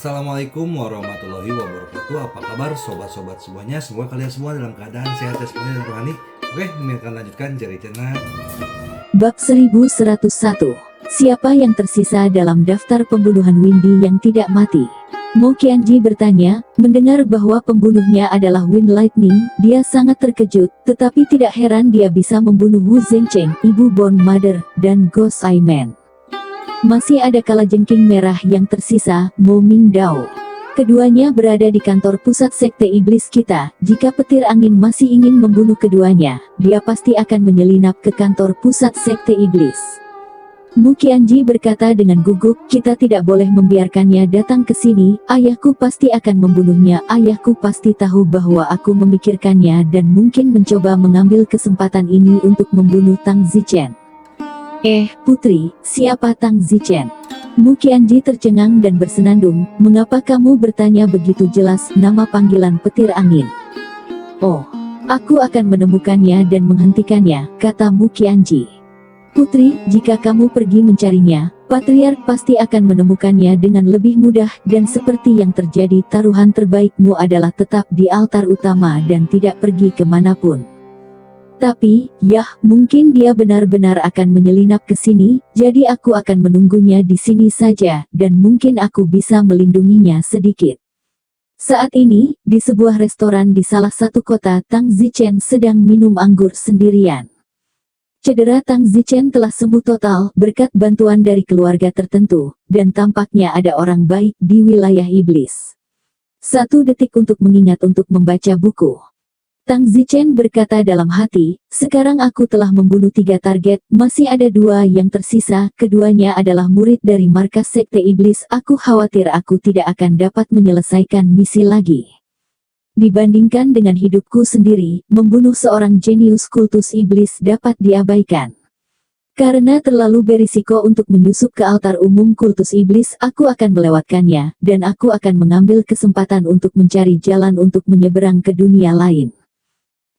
Assalamualaikum warahmatullahi wabarakatuh. Apa kabar sobat-sobat semuanya? Semoga kalian semua dalam keadaan sehat jasmani dan rohani. Oke, kami akan lanjutkan ceritanya. Bab 1101. Siapa yang tersisa dalam daftar pembunuhan Windy yang tidak mati? Mo Qianji bertanya, mendengar bahwa pembunuhnya adalah Wind Lightning, dia sangat terkejut, tetapi tidak heran dia bisa membunuh Wu Zhencheng, Ibu Bone Mother, dan Ghost Eye Man. Masih ada kalajengking merah yang tersisa, Mo Mingdao. Keduanya berada di kantor pusat sekte iblis kita. Jika petir angin masih ingin membunuh keduanya, dia pasti akan menyelinap ke kantor pusat sekte iblis. Mu Qianji berkata dengan gugup, kita tidak boleh membiarkannya datang ke sini, ayahku pasti akan membunuhnya, ayahku pasti tahu bahwa aku memikirkannya dan mungkin mencoba mengambil kesempatan ini untuk membunuh Tang Zichen. Putri, siapa Tang Zichen? Mu Qianji tercengang dan bersenandung, mengapa kamu bertanya begitu jelas nama panggilan petir angin? Oh, aku akan menemukannya dan menghentikannya, kata Mu Qianji. Putri, jika kamu pergi mencarinya, Patriark pasti akan menemukannya dengan lebih mudah dan seperti yang terjadi taruhan terbaikmu adalah tetap di altar utama dan tidak pergi kemanapun. Tapi, mungkin dia benar-benar akan menyelinap ke sini, jadi aku akan menunggunya di sini saja, dan mungkin aku bisa melindunginya sedikit. Saat ini, di sebuah restoran di salah satu kota, Tang Zichen sedang minum anggur sendirian. Cedera Tang Zichen telah sembuh total berkat bantuan dari keluarga tertentu, dan tampaknya ada orang baik di wilayah iblis. 1 detik untuk mengingat untuk membaca buku. Tang Zichen berkata dalam hati, sekarang aku telah membunuh 3 target, masih ada 2 yang tersisa, keduanya adalah murid dari markas sekte iblis, aku khawatir aku tidak akan dapat menyelesaikan misi lagi. Dibandingkan dengan hidupku sendiri, membunuh seorang jenius kultus iblis dapat diabaikan. Karena terlalu berisiko untuk menyusup ke altar umum kultus iblis, aku akan melewatkannya, dan aku akan mengambil kesempatan untuk mencari jalan untuk menyeberang ke dunia lain.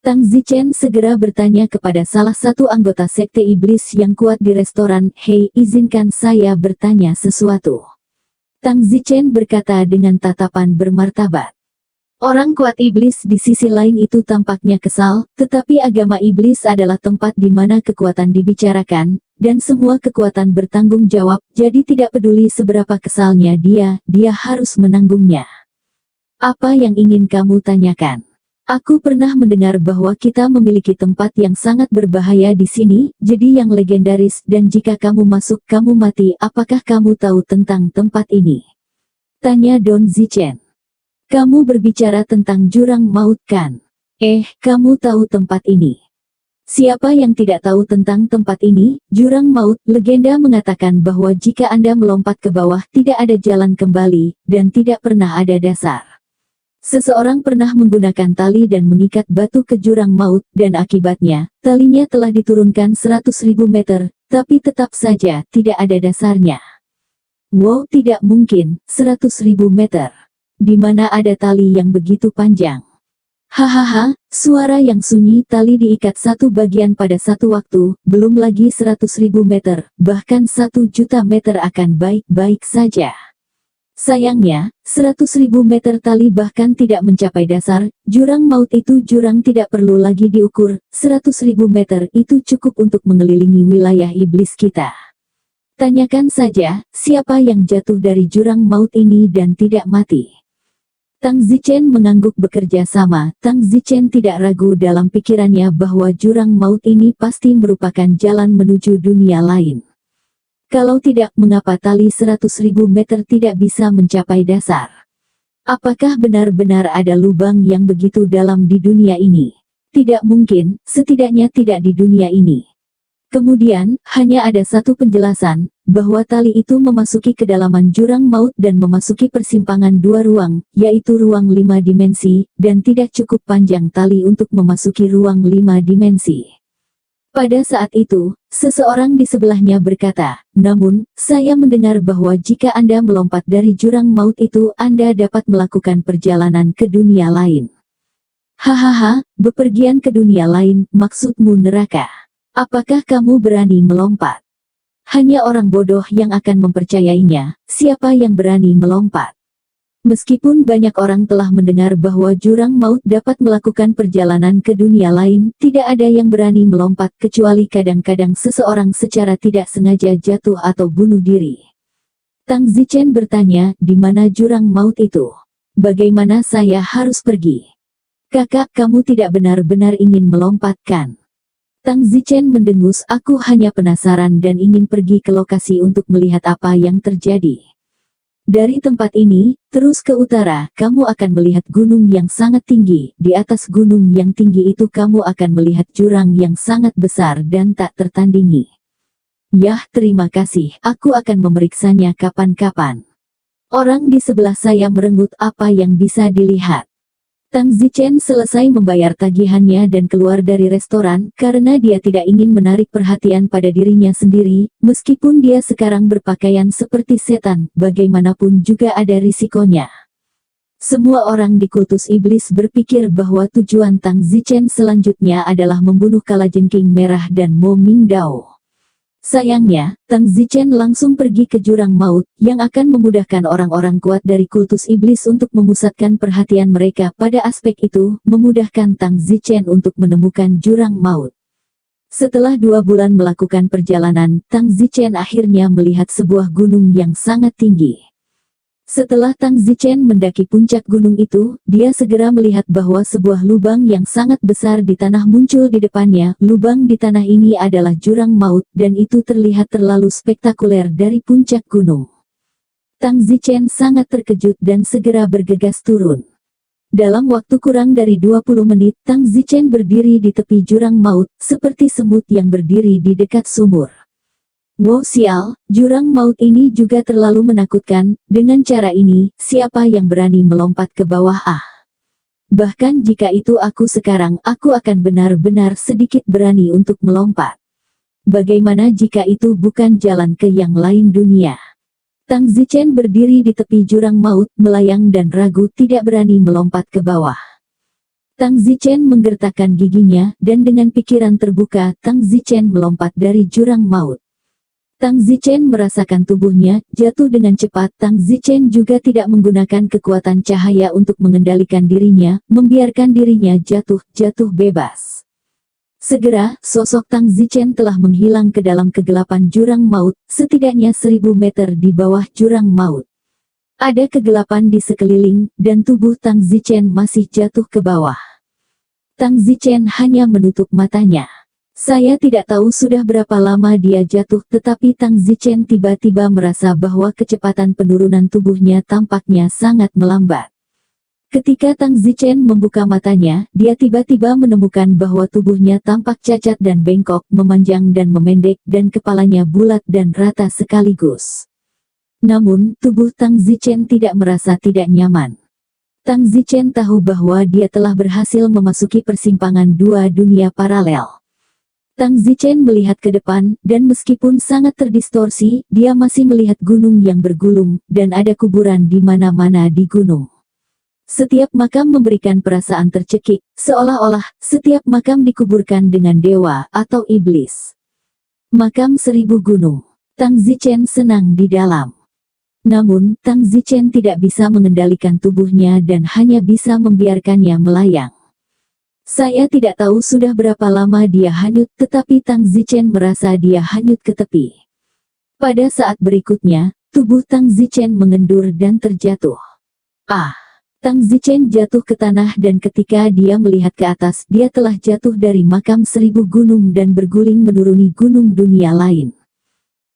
Tang Zichen segera bertanya kepada salah satu anggota sekte iblis yang kuat di restoran, hei, izinkan saya bertanya sesuatu. Tang Zichen berkata dengan tatapan bermartabat. Orang kuat iblis di sisi lain itu tampaknya kesal, tetapi agama iblis adalah tempat di mana kekuatan dibicarakan, dan semua kekuatan bertanggung jawab, jadi tidak peduli seberapa kesalnya dia harus menanggungnya. Apa yang ingin kamu tanyakan? Aku pernah mendengar bahwa kita memiliki tempat yang sangat berbahaya di sini, jadi yang legendaris, dan jika kamu masuk kamu mati, apakah kamu tahu tentang tempat ini? Tanya Don Zichen. Kamu berbicara tentang jurang maut kan? Kamu tahu tempat ini? Siapa yang tidak tahu tentang tempat ini? Jurang maut, legenda mengatakan bahwa jika Anda melompat ke bawah tidak ada jalan kembali, dan tidak pernah ada dasar. Seseorang pernah menggunakan tali dan mengikat batu ke jurang maut, dan akibatnya, talinya telah diturunkan 100.000 meter, tapi tetap saja tidak ada dasarnya. Wow, tidak mungkin, 100.000 meter. Di mana ada tali yang begitu panjang? Hahaha, suara yang sunyi, tali diikat satu bagian pada satu waktu, belum lagi 100.000 meter, bahkan 1 juta meter akan baik-baik saja. Sayangnya, 100.000 meter tali bahkan tidak mencapai dasar, jurang maut itu jurang tidak perlu lagi diukur, 100.000 meter itu cukup untuk mengelilingi wilayah iblis kita. Tanyakan saja, siapa yang jatuh dari jurang maut ini dan tidak mati? Tang Zichen mengangguk bekerja sama. Tang Zichen tidak ragu dalam pikirannya bahwa jurang maut ini pasti merupakan jalan menuju dunia lain. Kalau tidak, mengapa tali 100.000 meter tidak bisa mencapai dasar? Apakah benar-benar ada lubang yang begitu dalam di dunia ini? Tidak mungkin, setidaknya tidak di dunia ini. Kemudian, hanya ada satu penjelasan, bahwa tali itu memasuki kedalaman jurang maut dan memasuki persimpangan 2 ruang, yaitu ruang 5 dimensi, dan tidak cukup panjang tali untuk memasuki ruang 5 dimensi. Pada saat itu, seseorang di sebelahnya berkata, namun, saya mendengar bahwa jika Anda melompat dari jurang maut itu, Anda dapat melakukan perjalanan ke dunia lain. Hahaha, bepergian ke dunia lain, maksudmu neraka. Apakah kamu berani melompat? Hanya orang bodoh yang akan mempercayainya. Siapa yang berani melompat? Meskipun banyak orang telah mendengar bahwa jurang maut dapat melakukan perjalanan ke dunia lain, tidak ada yang berani melompat kecuali kadang-kadang seseorang secara tidak sengaja jatuh atau bunuh diri. Tang Zichen bertanya, di mana jurang maut itu? Bagaimana saya harus pergi? Kakak, kamu tidak benar-benar ingin melompat, kan? Tang Zichen mendengus, aku hanya penasaran dan ingin pergi ke lokasi untuk melihat apa yang terjadi. Dari tempat ini, terus ke utara, kamu akan melihat gunung yang sangat tinggi. Di atas gunung yang tinggi itu kamu akan melihat jurang yang sangat besar dan tak tertandingi. Yah, terima kasih, aku akan memeriksanya kapan-kapan. Orang di sebelah saya merenggut, apa yang bisa dilihat. Tang Zichen selesai membayar tagihannya dan keluar dari restoran, karena dia tidak ingin menarik perhatian pada dirinya sendiri, meskipun dia sekarang berpakaian seperti setan, bagaimanapun juga ada risikonya. Semua orang di kultus iblis berpikir bahwa tujuan Tang Zichen selanjutnya adalah membunuh kalajengking merah dan Mo Mingdao. Sayangnya, Tang Zichen langsung pergi ke jurang maut, yang akan memudahkan orang-orang kuat dari kultus iblis untuk memusatkan perhatian mereka pada aspek itu, memudahkan Tang Zichen untuk menemukan jurang maut. Setelah 2 bulan melakukan perjalanan, Tang Zichen akhirnya melihat sebuah gunung yang sangat tinggi. Setelah Tang Zichen mendaki puncak gunung itu, dia segera melihat bahwa sebuah lubang yang sangat besar di tanah muncul di depannya. Lubang di tanah ini adalah jurang maut, dan itu terlihat terlalu spektakuler dari puncak gunung. Tang Zichen sangat terkejut dan segera bergegas turun. Dalam waktu kurang dari 20 menit, Tang Zichen berdiri di tepi jurang maut, seperti semut yang berdiri di dekat sumur. Wow, sial, jurang maut ini juga terlalu menakutkan. Dengan cara ini, siapa yang berani melompat ke bawah? Bahkan jika itu aku sekarang, aku akan benar-benar sedikit berani untuk melompat. Bagaimana jika itu bukan jalan ke yang lain dunia? Tang Zichen berdiri di tepi jurang maut, melayang dan ragu, tidak berani melompat ke bawah. Tang Zichen menggertakkan giginya, dan dengan pikiran terbuka, Tang Zichen melompat dari jurang maut. Tang Zichen merasakan tubuhnya jatuh dengan cepat. Tang Zichen juga tidak menggunakan kekuatan cahaya untuk mengendalikan dirinya, membiarkan dirinya jatuh bebas. Segera, sosok Tang Zichen telah menghilang ke dalam kegelapan jurang maut, setidaknya 1000 meter di bawah jurang maut. Ada kegelapan di sekeliling, dan tubuh Tang Zichen masih jatuh ke bawah. Tang Zichen hanya menutup matanya. Saya tidak tahu sudah berapa lama dia jatuh, tetapi Tang Zichen tiba-tiba merasa bahwa kecepatan penurunan tubuhnya tampaknya sangat melambat. Ketika Tang Zichen membuka matanya, dia tiba-tiba menemukan bahwa tubuhnya tampak cacat dan bengkok, memanjang dan memendek, dan kepalanya bulat dan rata sekaligus. Namun, tubuh Tang Zichen tidak merasa tidak nyaman. Tang Zichen tahu bahwa dia telah berhasil memasuki persimpangan 2 dunia paralel. Tang Zichen melihat ke depan, dan meskipun sangat terdistorsi, dia masih melihat gunung yang bergulung, dan ada kuburan di mana-mana di gunung. Setiap makam memberikan perasaan tercekik, seolah-olah setiap makam dikuburkan dengan dewa atau iblis. Makam 1000 gunung. Tang Zichen senang di dalam. Namun, Tang Zichen tidak bisa mengendalikan tubuhnya dan hanya bisa membiarkannya melayang. Saya tidak tahu sudah berapa lama dia hanyut, tetapi Tang Zichen merasa dia hanyut ke tepi. Pada saat berikutnya, tubuh Tang Zichen mengendur dan terjatuh. Tang Zichen jatuh ke tanah dan ketika dia melihat ke atas, dia telah jatuh dari makam 1000 gunung dan berguling menuruni gunung dunia lain.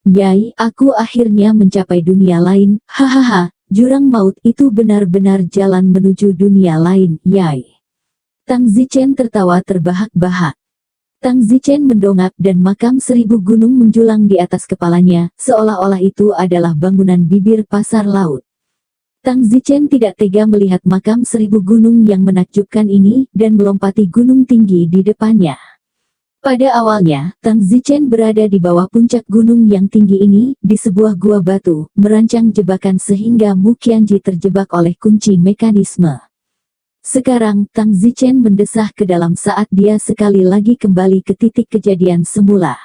Yai, aku akhirnya mencapai dunia lain, hahaha, jurang maut itu benar-benar jalan menuju dunia lain, Yai. Tang Zichen tertawa terbahak-bahak. Tang Zichen mendongak dan makam 1000 gunung menjulang di atas kepalanya, seolah-olah itu adalah bangunan bibir pasar laut. Tang Zichen tidak tega melihat makam 1000 gunung yang menakjubkan ini, dan melompati gunung tinggi di depannya. Pada awalnya, Tang Zichen berada di bawah puncak gunung yang tinggi ini, di sebuah gua batu, merancang jebakan sehingga Mu Qianji terjebak oleh kunci mekanisme. Sekarang, Tang Zichen mendesah ke dalam saat dia sekali lagi kembali ke titik kejadian semula.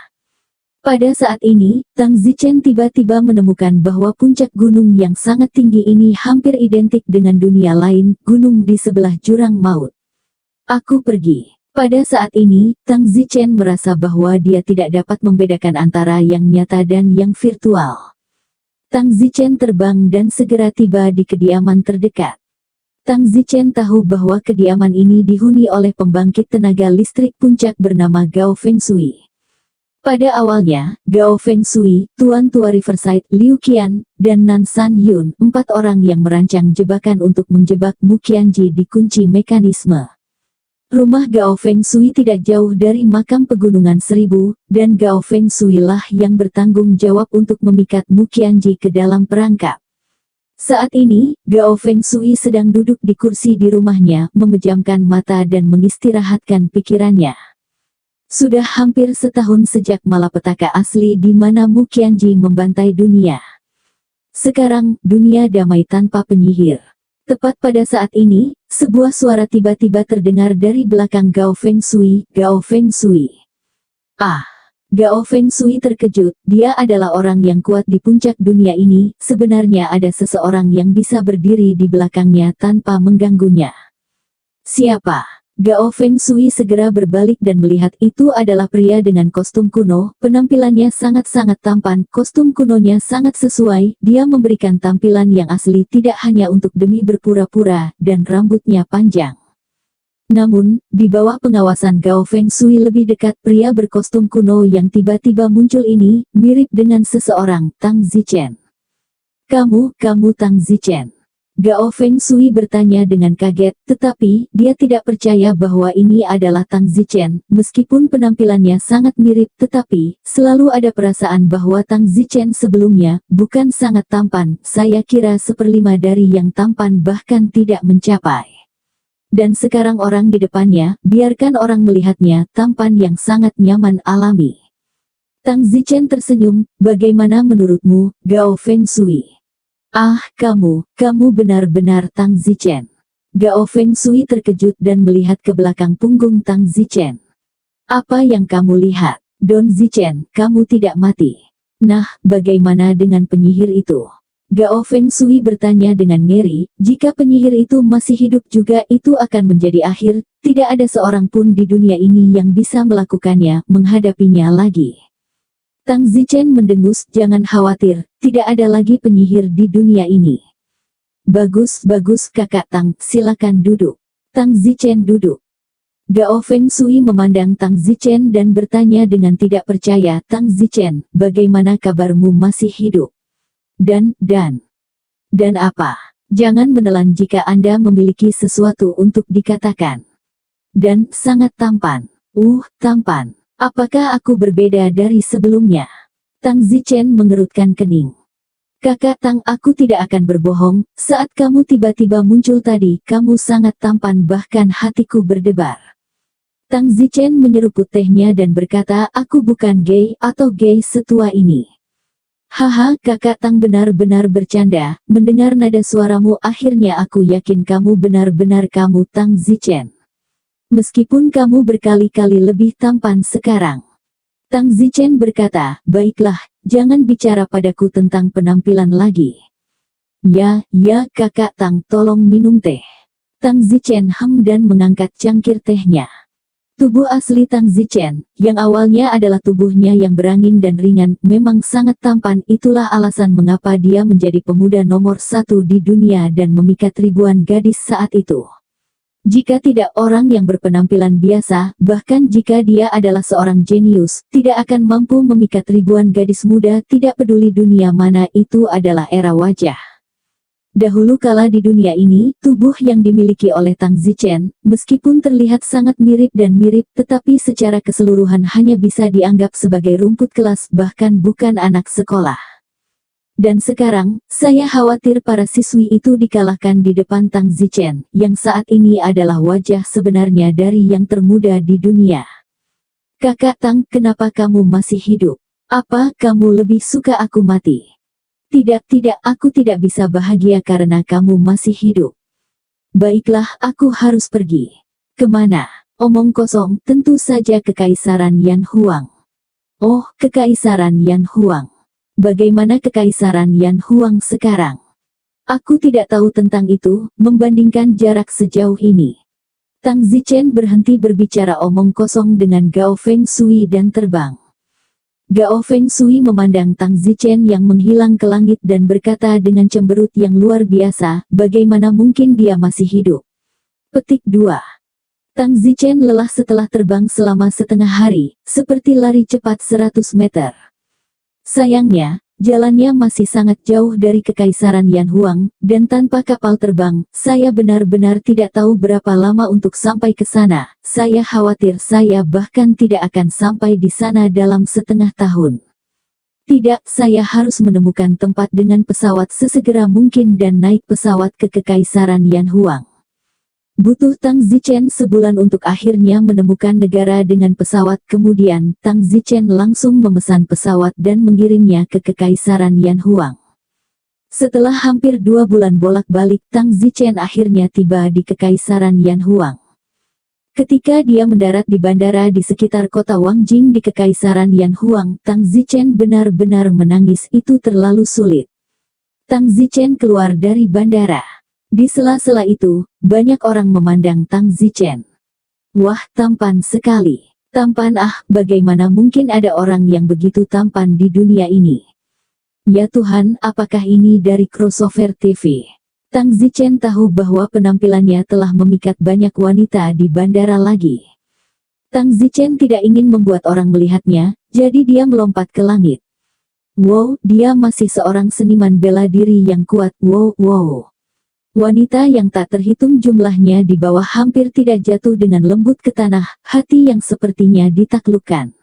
Pada saat ini, Tang Zichen tiba-tiba menemukan bahwa puncak gunung yang sangat tinggi ini hampir identik dengan dunia lain, gunung di sebelah jurang maut. Aku pergi. Pada saat ini, Tang Zichen merasa bahwa dia tidak dapat membedakan antara yang nyata dan yang virtual. Tang Zichen terbang dan segera tiba di kediaman terdekat. Tang Zichen tahu bahwa kediaman ini dihuni oleh pembangkit tenaga listrik puncak bernama Gao Fengshui. Pada awalnya, Gao Fengshui, Tuan Tua Riverside, Liu Qian, dan Nan San Yun, 4 orang yang merancang jebakan untuk menjebak Mu Qianji dikunci mekanisme. Rumah Gao Fengshui tidak jauh dari makam pegunungan 1000, dan Gao Fengshui lah yang bertanggung jawab untuk memikat Mu Qianji ke dalam perangkap. Saat ini, Gao Fengshui sedang duduk di kursi di rumahnya, memejamkan mata dan mengistirahatkan pikirannya. Sudah hampir setahun sejak malapetaka asli di mana Mu Qianji membantai dunia. Sekarang, dunia damai tanpa penyihir. Tepat pada saat ini, sebuah suara tiba-tiba terdengar dari belakang Gao Fengshui, Gao Fengshui. Ah! Gao Fengshui terkejut, dia adalah orang yang kuat di puncak dunia ini, sebenarnya ada seseorang yang bisa berdiri di belakangnya tanpa mengganggunya. Siapa? Gao Fengshui segera berbalik dan melihat itu adalah pria dengan kostum kuno, penampilannya sangat-sangat tampan, kostum kunonya sangat sesuai, dia memberikan tampilan yang asli tidak hanya untuk demi berpura-pura, dan rambutnya panjang. Namun, di bawah pengawasan Gao Fengshui lebih dekat pria berkostum kuno yang tiba-tiba muncul ini, mirip dengan seseorang, Tang Zichen. Kamu Tang Zichen. Gao Fengshui bertanya dengan kaget, tetapi dia tidak percaya bahwa ini adalah Tang Zichen, meskipun penampilannya sangat mirip, tetapi selalu ada perasaan bahwa Tang Zichen sebelumnya bukan sangat tampan, saya kira 1/5 dari yang tampan bahkan tidak mencapai. Dan sekarang orang di depannya, biarkan orang melihatnya, tampan yang sangat nyaman alami. Tang Zichen tersenyum, bagaimana menurutmu, Gao Fengshui? Ah, kamu benar-benar Tang Zichen. Gao Fengshui terkejut dan melihat ke belakang punggung Tang Zichen. Apa yang kamu lihat? Don Zichen, kamu tidak mati. Nah, bagaimana dengan penyihir itu? Gao Fengshui bertanya dengan ngeri, jika penyihir itu masih hidup juga itu akan menjadi akhir, tidak ada seorang pun di dunia ini yang bisa melakukannya, menghadapinya lagi. Tang Zichen mendengus, jangan khawatir, tidak ada lagi penyihir di dunia ini. Bagus kakak Tang, silakan duduk. Tang Zichen duduk. Gao Fengshui memandang Tang Zichen dan bertanya dengan tidak percaya, Tang Zichen, bagaimana kabarmu masih hidup? Dan apa? Jangan menelan jika Anda memiliki sesuatu untuk dikatakan. Dan sangat tampan. Tampan. Apakah aku berbeda dari sebelumnya? Tang Zichen mengerutkan kening. Kakak Tang, aku tidak akan berbohong, saat kamu tiba-tiba muncul tadi, kamu sangat tampan bahkan hatiku berdebar. Tang Zichen menyeruput tehnya dan berkata, aku bukan gay atau gay setua ini. Haha, kakak Tang benar-benar bercanda, mendengar nada suaramu akhirnya aku yakin kamu benar-benar kamu Tang Zichen. Meskipun kamu berkali-kali lebih tampan sekarang. Tang Zichen berkata, baiklah, jangan bicara padaku tentang penampilan lagi. Ya, kakak Tang, tolong minum teh. Tang Zichen dan mengangkat cangkir tehnya. Tubuh asli Tang Zichen, yang awalnya adalah tubuhnya yang berangin dan ringan, memang sangat tampan, itulah alasan mengapa dia menjadi pemuda nomor 1 di dunia dan memikat ribuan gadis saat itu. Jika tidak orang yang berpenampilan biasa, bahkan jika dia adalah seorang jenius, tidak akan mampu memikat ribuan gadis muda, tidak peduli dunia mana itu adalah era wajah. Dahulu kala di dunia ini, tubuh yang dimiliki oleh Tang Zichen, meskipun terlihat sangat mirip, tetapi secara keseluruhan hanya bisa dianggap sebagai rumput kelas bahkan bukan anak sekolah. Dan sekarang, saya khawatir para siswi itu dikalahkan di depan Tang Zichen, yang saat ini adalah wajah sebenarnya dari yang termuda di dunia. Kakak Tang, kenapa kamu masih hidup? Apa kamu lebih suka aku mati? Tidak, aku tidak bisa bahagia karena kamu masih hidup. Baiklah, aku harus pergi. Kemana? Omong kosong, tentu saja ke Kaisaran Yan Huang. Oh, Kekaisaran Yan Huang. Bagaimana Kekaisaran Yan Huang sekarang? Aku tidak tahu tentang itu, membandingkan jarak sejauh ini. Tang Zichen berhenti berbicara omong kosong dengan Gao Feng Shui dan terbang. Gao Feng Shui memandang Tang Zichen yang menghilang ke langit dan berkata dengan cemberut yang luar biasa, bagaimana mungkin dia masih hidup? Petik 2. Tang Zichen lelah setelah terbang selama setengah hari, seperti lari cepat 100 meter. Sayangnya, jalannya masih sangat jauh dari Kekaisaran Yan Huang, dan tanpa kapal terbang, saya benar-benar tidak tahu berapa lama untuk sampai ke sana. Saya khawatir saya bahkan tidak akan sampai di sana dalam setengah tahun. Tidak, saya harus menemukan tempat dengan pesawat sesegera mungkin dan naik pesawat ke Kekaisaran Yan Huang. Butuh Tang Zichen sebulan untuk akhirnya menemukan negara dengan pesawat. Kemudian, Tang Zichen langsung memesan pesawat dan mengirimnya ke Kekaisaran Yan Huang. Setelah hampir 2 bulan bolak-balik, Tang Zichen akhirnya tiba di Kekaisaran Yan Huang. Ketika dia mendarat di bandara di sekitar kota Wangjing di Kekaisaran Yan Huang, Tang Zichen benar-benar menangis, itu terlalu sulit. Tang Zichen keluar dari bandara. Di sela-sela itu, banyak orang memandang Tang Zichen. Wah, tampan sekali. Tampan, bagaimana mungkin ada orang yang begitu tampan di dunia ini? Ya Tuhan, apakah ini dari crossover TV? Tang Zichen tahu bahwa penampilannya telah memikat banyak wanita di bandara lagi. Tang Zichen tidak ingin membuat orang melihatnya, jadi dia melompat ke langit. Wow, dia masih seorang seniman bela diri yang kuat. Wow. Wanita yang tak terhitung jumlahnya di bawah hampir tidak jatuh dengan lembut ke tanah, hati yang sepertinya ditaklukkan.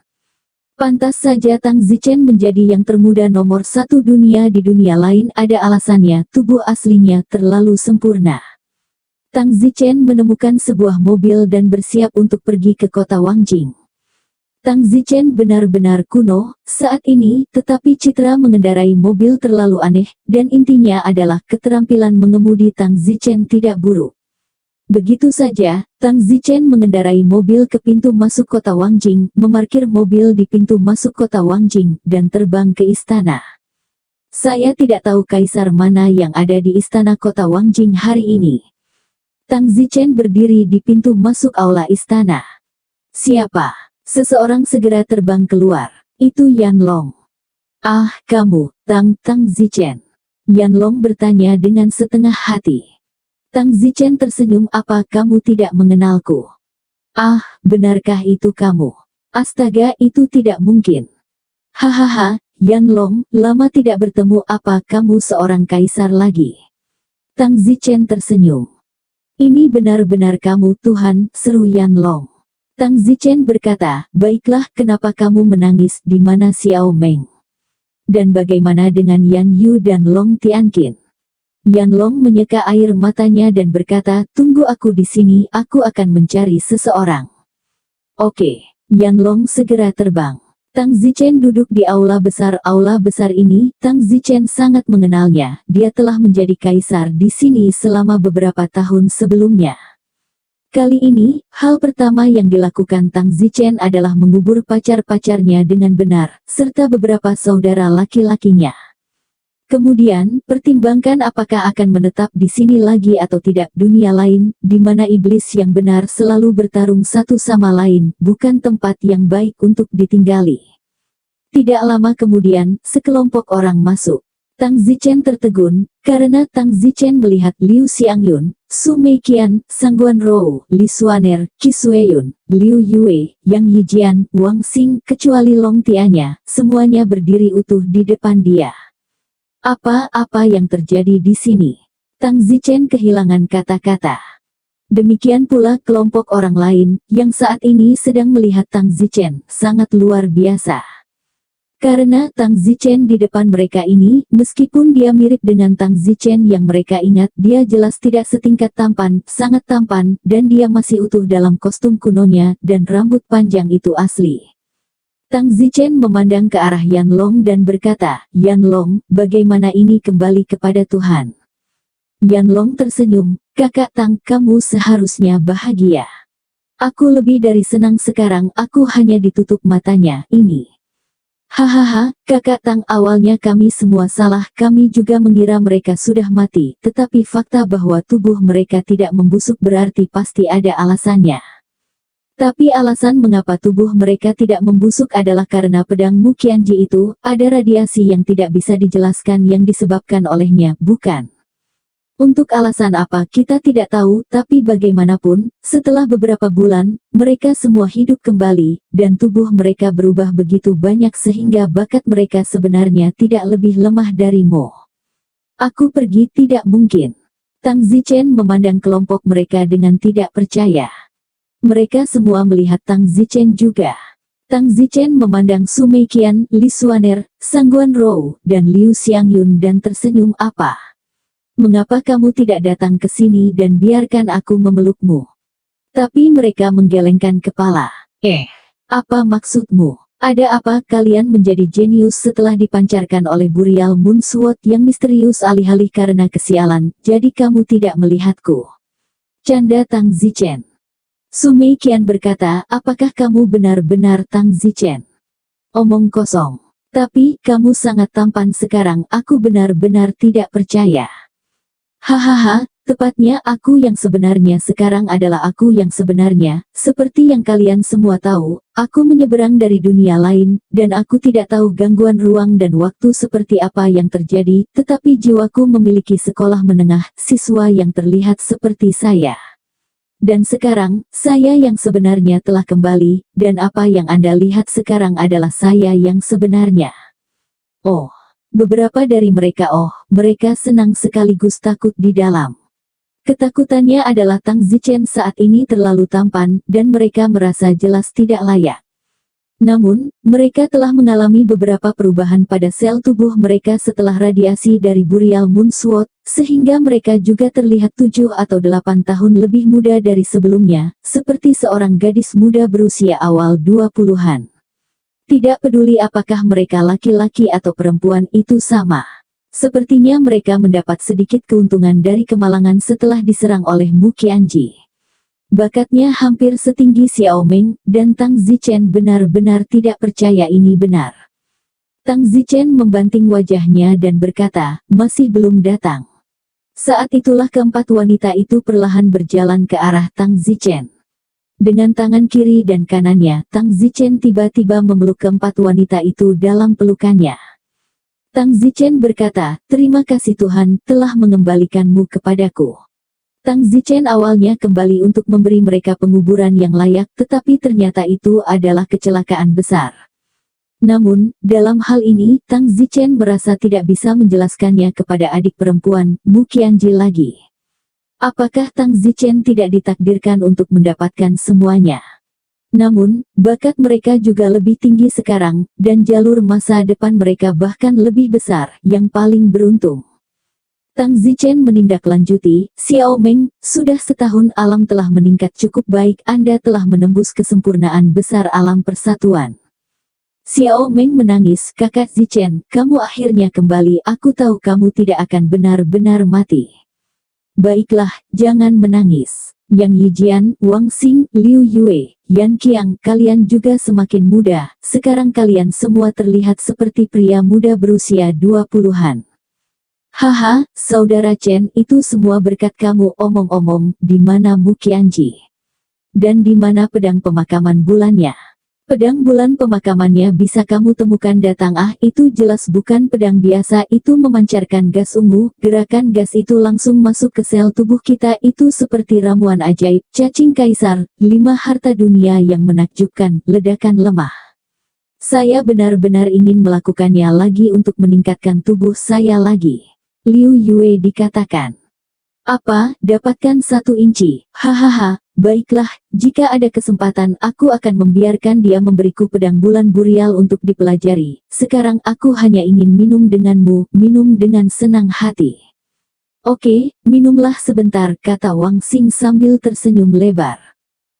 Pantas saja Tang Zichen menjadi yang termuda nomor 1 dunia di dunia lain. Ada alasannya, tubuh aslinya terlalu sempurna. Tang Zichen menemukan sebuah mobil dan bersiap untuk pergi ke kota Wangjing. Tang Zichen benar-benar kuno saat ini, tetapi citra mengendarai mobil terlalu aneh, dan intinya adalah keterampilan mengemudi Tang Zichen tidak buruk. Begitu saja, Tang Zichen mengendarai mobil ke pintu masuk kota Wangjing, memarkir mobil di pintu masuk kota Wangjing, dan terbang ke istana. Saya tidak tahu kaisar mana yang ada di istana kota Wangjing hari ini. Tang Zichen berdiri di pintu masuk aula istana. Siapa? Seseorang segera terbang keluar. Itu Yan Long. Ah, kamu, Tang Zichen. Yan Long bertanya dengan setengah hati. Tang Zichen tersenyum, apa kamu tidak mengenalku? Ah, benarkah itu kamu? Astaga, itu tidak mungkin. Hahaha, Yan Long, lama tidak bertemu, apa kamu seorang kaisar lagi? Tang Zichen tersenyum. Ini benar-benar kamu Tuhan, seru Yan Long. Tang Zichen berkata, baiklah, kenapa kamu menangis, di mana Xiao Meng? Dan bagaimana dengan Yan Yu dan Long Tianqin? Yan Long menyeka air matanya dan berkata, tunggu aku di sini, aku akan mencari seseorang. Oke, Yan Long segera terbang. Tang Zichen duduk di aula besar. Aula besar ini, Tang Zichen sangat mengenalnya, dia telah menjadi kaisar di sini selama beberapa tahun sebelumnya. Kali ini, hal pertama yang dilakukan Tang Zichen adalah mengubur pacar-pacarnya dengan benar, serta beberapa saudara laki-lakinya. Kemudian, pertimbangkan apakah akan menetap di sini lagi atau tidak. Dunia lain, di mana iblis yang benar selalu bertarung satu sama lain, bukan tempat yang baik untuk ditinggali. Tidak lama kemudian, sekelompok orang masuk. Tang Zichen tertegun, karena Tang Zichen melihat Liu Xiangyun, Su Meiqian, Sangguan Rou, Li Xuaner, Qi Sueyun, Liu Yue, Yang Yijian, Wang Xing, kecuali Long Tianya, semuanya berdiri utuh di depan dia. Apa yang terjadi di sini? Tang Zichen kehilangan kata-kata. Demikian pula kelompok orang lain, yang saat ini sedang melihat Tang Zichen, sangat luar biasa. Karena Tang Zichen di depan mereka ini, meskipun dia mirip dengan Tang Zichen yang mereka ingat, dia jelas tidak setingkat tampan, sangat tampan, dan dia masih utuh dalam kostum kunonya, dan rambut panjang itu asli. Tang Zichen memandang ke arah Yan Long dan berkata, Yan Long, bagaimana ini kembali kepada Tuhan? Yan Long tersenyum, kakak Tang, kamu seharusnya bahagia. Aku lebih dari senang sekarang, aku hanya ditutup matanya, ini. Hahaha, kakak Tang, awalnya kami semua salah, kami juga mengira mereka sudah mati, tetapi fakta bahwa tubuh mereka tidak membusuk berarti pasti ada alasannya. Tapi alasan mengapa tubuh mereka tidak membusuk adalah karena pedang Muqianji itu, ada radiasi yang tidak bisa dijelaskan yang disebabkan olehnya, bukan? Untuk alasan apa kita tidak tahu, tapi bagaimanapun, setelah beberapa bulan, mereka semua hidup kembali, dan tubuh mereka berubah begitu banyak sehingga bakat mereka sebenarnya tidak lebih lemah darimu. Aku pergi, tidak mungkin. Tang Zichen memandang kelompok mereka dengan tidak percaya. Mereka semua melihat Tang Zichen juga. Tang Zichen memandang Su Meiqian, Li Xuaner, Sangguan Rou, dan Liu Xiangyun dan tersenyum. Apa? Mengapa kamu tidak datang ke sini dan biarkan aku memelukmu? Tapi mereka menggelengkan kepala. Apa maksudmu? Ada apa kalian menjadi jenius setelah dipancarkan oleh Burial Moon Sword yang misterius alih-alih karena kesialan, jadi kamu tidak melihatku? Canda Tang Zichen. Su Meiqian berkata, apakah kamu benar-benar Tang Zichen? Omong kosong. Tapi, kamu sangat tampan sekarang, aku benar-benar tidak percaya. Hahaha, tepatnya aku yang sebenarnya sekarang adalah aku yang sebenarnya, seperti yang kalian semua tahu, aku menyeberang dari dunia lain, dan aku tidak tahu gangguan ruang dan waktu seperti apa yang terjadi, tetapi jiwaku memiliki sekolah menengah, siswa yang terlihat seperti saya. Dan sekarang, saya yang sebenarnya telah kembali, dan apa yang Anda lihat sekarang adalah saya yang sebenarnya. Oh. Beberapa dari mereka mereka senang sekaligus takut di dalam. Ketakutannya adalah Tang Zichen saat ini terlalu tampan, dan mereka merasa jelas tidak layak. Namun, mereka telah mengalami beberapa perubahan pada sel tubuh mereka setelah radiasi dari Burial Moon Sword, sehingga mereka juga terlihat 7 atau 8 tahun lebih muda dari sebelumnya, seperti seorang gadis muda berusia awal 20-an. Tidak peduli apakah mereka laki-laki atau perempuan, itu sama. Sepertinya mereka mendapat sedikit keuntungan dari kemalangan setelah diserang oleh Muqianji. Bakatnya hampir setinggi Xiao Meng, dan Tang Zichen benar-benar tidak percaya ini benar. Tang Zichen membanting wajahnya dan berkata, masih belum datang. Saat itulah keempat wanita itu perlahan berjalan ke arah Tang Zichen. Dengan tangan kiri dan kanannya, Tang Zichen tiba-tiba memeluk keempat wanita itu dalam pelukannya. Tang Zichen berkata, terima kasih Tuhan telah mengembalikanmu kepadaku. Tang Zichen awalnya kembali untuk memberi mereka penguburan yang layak, tetapi ternyata itu adalah kecelakaan besar. Namun, dalam hal ini, Tang Zichen merasa tidak bisa menjelaskannya kepada adik perempuan, Muqianji lagi. Apakah Tang Zichen tidak ditakdirkan untuk mendapatkan semuanya? Namun, bakat mereka juga lebih tinggi sekarang, dan jalur masa depan mereka bahkan lebih besar, yang paling beruntung. Tang Zichen menindaklanjuti, Xiao Meng, sudah setahun alam telah meningkat cukup baik, Anda telah menembus kesempurnaan besar alam persatuan. Xiao Meng menangis, kakak Zichen, kamu akhirnya kembali, aku tahu kamu tidak akan benar-benar mati. Baiklah, jangan menangis. Yang Yijian, Wang Xing, Liu Yue, Yan Qiang, kalian juga semakin muda, sekarang kalian semua terlihat seperti pria muda berusia 20-an. Haha, saudara Chen, itu semua berkat kamu. Omong-omong, di mana Muqianji? Dan di mana pedang pemakaman bulannya? Pedang bulan pemakamannya bisa kamu temukan datang. Itu jelas bukan pedang biasa, itu memancarkan gas ungu, gerakan gas itu langsung masuk ke sel tubuh kita, itu seperti ramuan ajaib, cacing kaisar, 5 harta dunia yang menakjubkan, ledakan lemah. Saya benar-benar ingin melakukannya lagi untuk meningkatkan tubuh saya lagi. Liu Yue dikatakan. Apa, dapatkan 1 inci, hahaha. Baiklah, jika ada kesempatan aku akan membiarkan dia memberiku pedang bulan Burial untuk dipelajari. Sekarang aku hanya ingin minum denganmu, minum dengan senang hati. Oke, minumlah sebentar, kata Wang Xing sambil tersenyum lebar.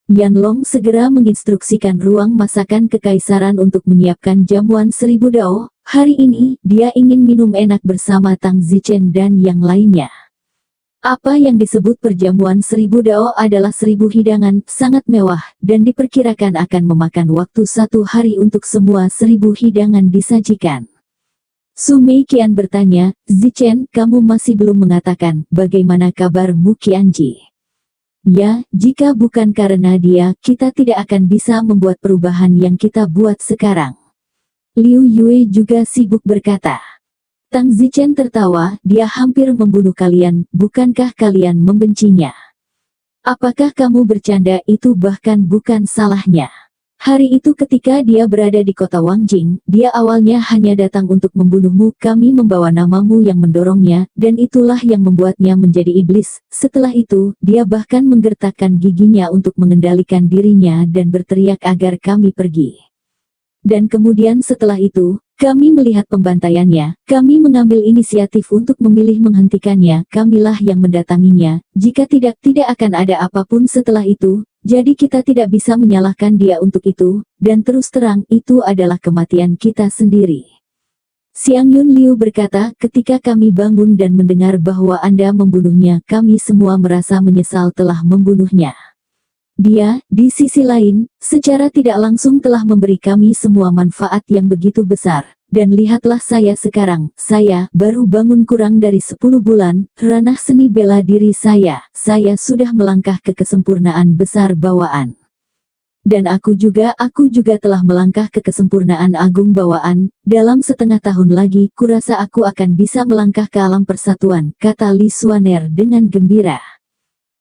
Yan Long segera menginstruksikan ruang masakan kekaisaran untuk menyiapkan jamuan 1000 dao. Hari ini, dia ingin minum enak bersama Tang Zichen dan yang lainnya. Apa yang disebut perjamuan 1000 dao adalah 1000 hidangan, sangat mewah, dan diperkirakan akan memakan waktu 1 hari untuk semua 1000 hidangan disajikan. Su Meiqian bertanya, Zichen, kamu masih belum mengatakan, bagaimana kabarmu Qianji? Ya, jika bukan karena dia, kita tidak akan bisa membuat perubahan yang kita buat sekarang. Liu Yue juga sibuk berkata. Tang Zichen tertawa, dia hampir membunuh kalian, bukankah kalian membencinya? Apakah kamu bercanda? Itu bahkan bukan salahnya. Hari itu ketika dia berada di kota Wangjing, dia awalnya hanya datang untuk membunuhmu, kami membawa namamu yang mendorongnya, dan itulah yang membuatnya menjadi iblis. Setelah itu, dia bahkan menggertakkan giginya untuk mengendalikan dirinya dan berteriak agar kami pergi. Dan kemudian setelah itu, kami melihat pembantaiannya, kami mengambil inisiatif untuk memilih menghentikannya, kamilah yang mendatanginya, jika tidak akan ada apapun setelah itu, jadi kita tidak bisa menyalahkan dia untuk itu, dan terus terang itu adalah kematian kita sendiri. Xiang Yun Liu berkata, ketika kami bangun dan mendengar bahwa Anda membunuhnya, kami semua merasa menyesal telah membunuhnya. Dia, di sisi lain, secara tidak langsung telah memberi kami semua manfaat yang begitu besar. Dan lihatlah saya sekarang, saya baru bangun kurang dari 10 bulan, ranah seni bela diri saya sudah melangkah ke kesempurnaan besar bawaan. Dan aku juga telah melangkah ke kesempurnaan agung bawaan, dalam setengah tahun lagi, kurasa aku akan bisa melangkah ke alam persatuan, kata Li Xuaner dengan gembira.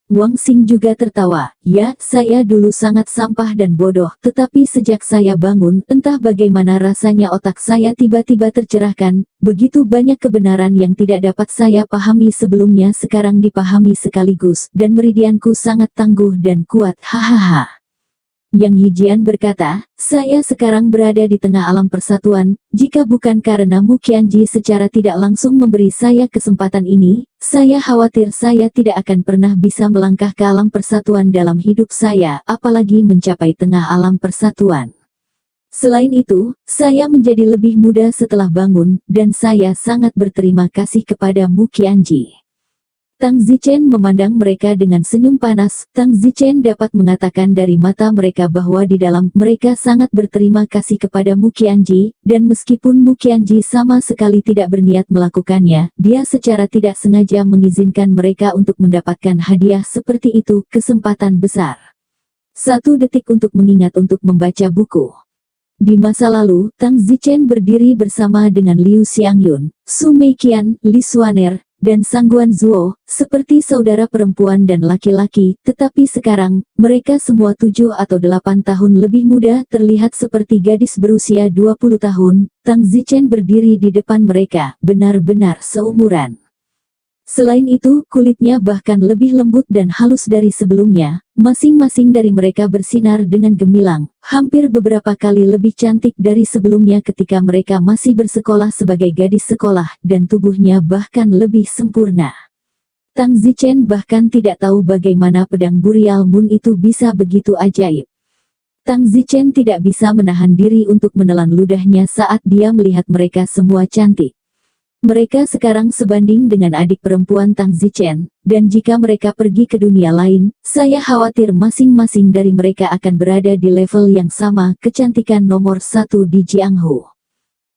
Wang Xing juga tertawa, ya, saya dulu sangat sampah dan bodoh, tetapi sejak saya bangun, entah bagaimana rasanya otak saya tiba-tiba tercerahkan, begitu banyak kebenaran yang tidak dapat saya pahami sebelumnya sekarang dipahami sekaligus, dan meridianku sangat tangguh dan kuat, hahaha. Yang Yijian berkata, saya sekarang berada di tengah alam persatuan, jika bukan karena Mu Qianji secara tidak langsung memberi saya kesempatan ini, saya khawatir saya tidak akan pernah bisa melangkah ke alam persatuan dalam hidup saya, apalagi mencapai tengah alam persatuan. Selain itu, saya menjadi lebih muda setelah bangun, dan saya sangat berterima kasih kepada Mu Qianji. Tang Zichen memandang mereka dengan senyum panas. Tang Zichen dapat mengatakan dari mata mereka bahwa di dalam mereka sangat berterima kasih kepada Mu Qianji, dan meskipun Mu Qianji sama sekali tidak berniat melakukannya, dia secara tidak sengaja mengizinkan mereka untuk mendapatkan hadiah seperti itu, kesempatan besar. 1 detik untuk mengingat untuk membaca buku. Di masa lalu, Tang Zichen berdiri bersama dengan Liu Xiangyun, Su Meiqian, Li Xuaner, dan Sangguan Zuo, seperti saudara perempuan dan laki-laki, tetapi sekarang, mereka semua 7 atau 8 tahun lebih muda terlihat seperti gadis berusia 20 tahun, Tang Zichen berdiri di depan mereka, benar-benar seumuran. Selain itu, kulitnya bahkan lebih lembut dan halus dari sebelumnya, masing-masing dari mereka bersinar dengan gemilang, hampir beberapa kali lebih cantik dari sebelumnya ketika mereka masih bersekolah sebagai gadis sekolah, dan tubuhnya bahkan lebih sempurna. Tang Zichen bahkan tidak tahu bagaimana pedang Burial Moon itu bisa begitu ajaib. Tang Zichen tidak bisa menahan diri untuk menelan ludahnya saat dia melihat mereka semua cantik. Mereka sekarang sebanding dengan adik perempuan Tang Zichen, dan jika mereka pergi ke dunia lain, saya khawatir masing-masing dari mereka akan berada di level yang sama, kecantikan nomor 1 di Jianghu.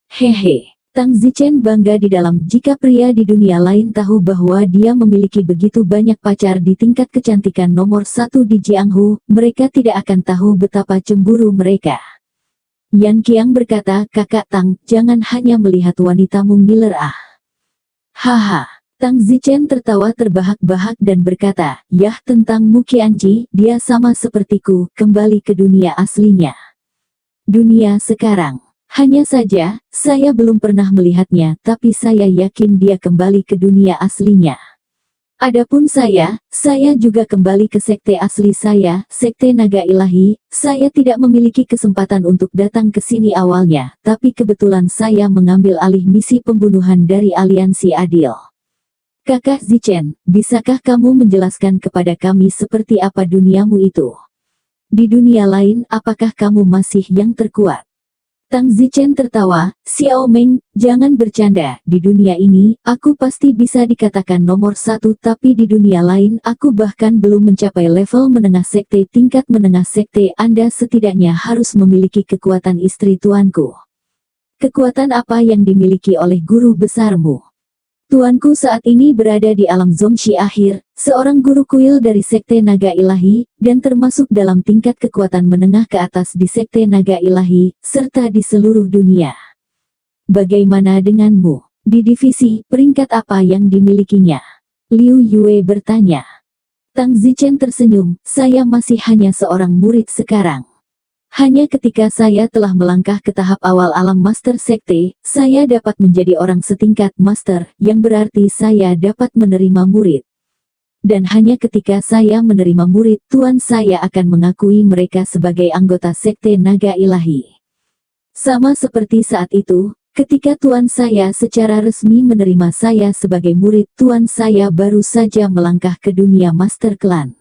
Hehe, Tang Zichen bangga di dalam jika pria di dunia lain tahu bahwa dia memiliki begitu banyak pacar di tingkat kecantikan nomor 1 di Jianghu, mereka tidak akan tahu betapa cemburu mereka. Yan Qiang berkata, Kakak Tang, jangan hanya melihat wanitamu ngiler ah. Haha. Tang Zichen tertawa terbahak-bahak dan berkata, yah tentang Mu Qianji, dia sama sepertiku, kembali ke dunia aslinya. Dunia sekarang. Hanya saja, saya belum pernah melihatnya, tapi saya yakin dia kembali ke dunia aslinya. Adapun saya juga kembali ke sekte asli saya, sekte naga ilahi. Saya tidak memiliki kesempatan untuk datang ke sini awalnya, tapi kebetulan saya mengambil alih misi pembunuhan dari aliansi adil. Kakak Zichen, bisakah kamu menjelaskan kepada kami seperti apa duniamu itu? Di dunia lain, apakah kamu masih yang terkuat? Tang Zichen tertawa, Xiao Meng, jangan bercanda, di dunia ini, aku pasti bisa dikatakan nomor satu tapi di dunia lain aku bahkan belum mencapai level menengah sekte tingkat menengah sekte Anda setidaknya harus memiliki kekuatan istri tuanku. Kekuatan apa yang dimiliki oleh guru besarmu? Tuanku saat ini berada di alam Zongxi akhir, seorang guru kuil dari Sekte Naga Ilahi, dan termasuk dalam tingkat kekuatan menengah ke atas di Sekte Naga Ilahi, serta di seluruh dunia. Bagaimana denganmu? Di divisi, peringkat apa yang dimilikinya? Liu Yue bertanya. Tang Zichen tersenyum, saya masih hanya seorang murid sekarang. Hanya ketika saya telah melangkah ke tahap awal alam Master Sekte, saya dapat menjadi orang setingkat Master, yang berarti saya dapat menerima murid. Dan hanya ketika saya menerima murid, Tuan saya akan mengakui mereka sebagai anggota Sekte Naga Ilahi. Sama seperti saat itu, ketika Tuan saya secara resmi menerima saya sebagai murid, Tuan saya baru saja melangkah ke dunia Master Klan.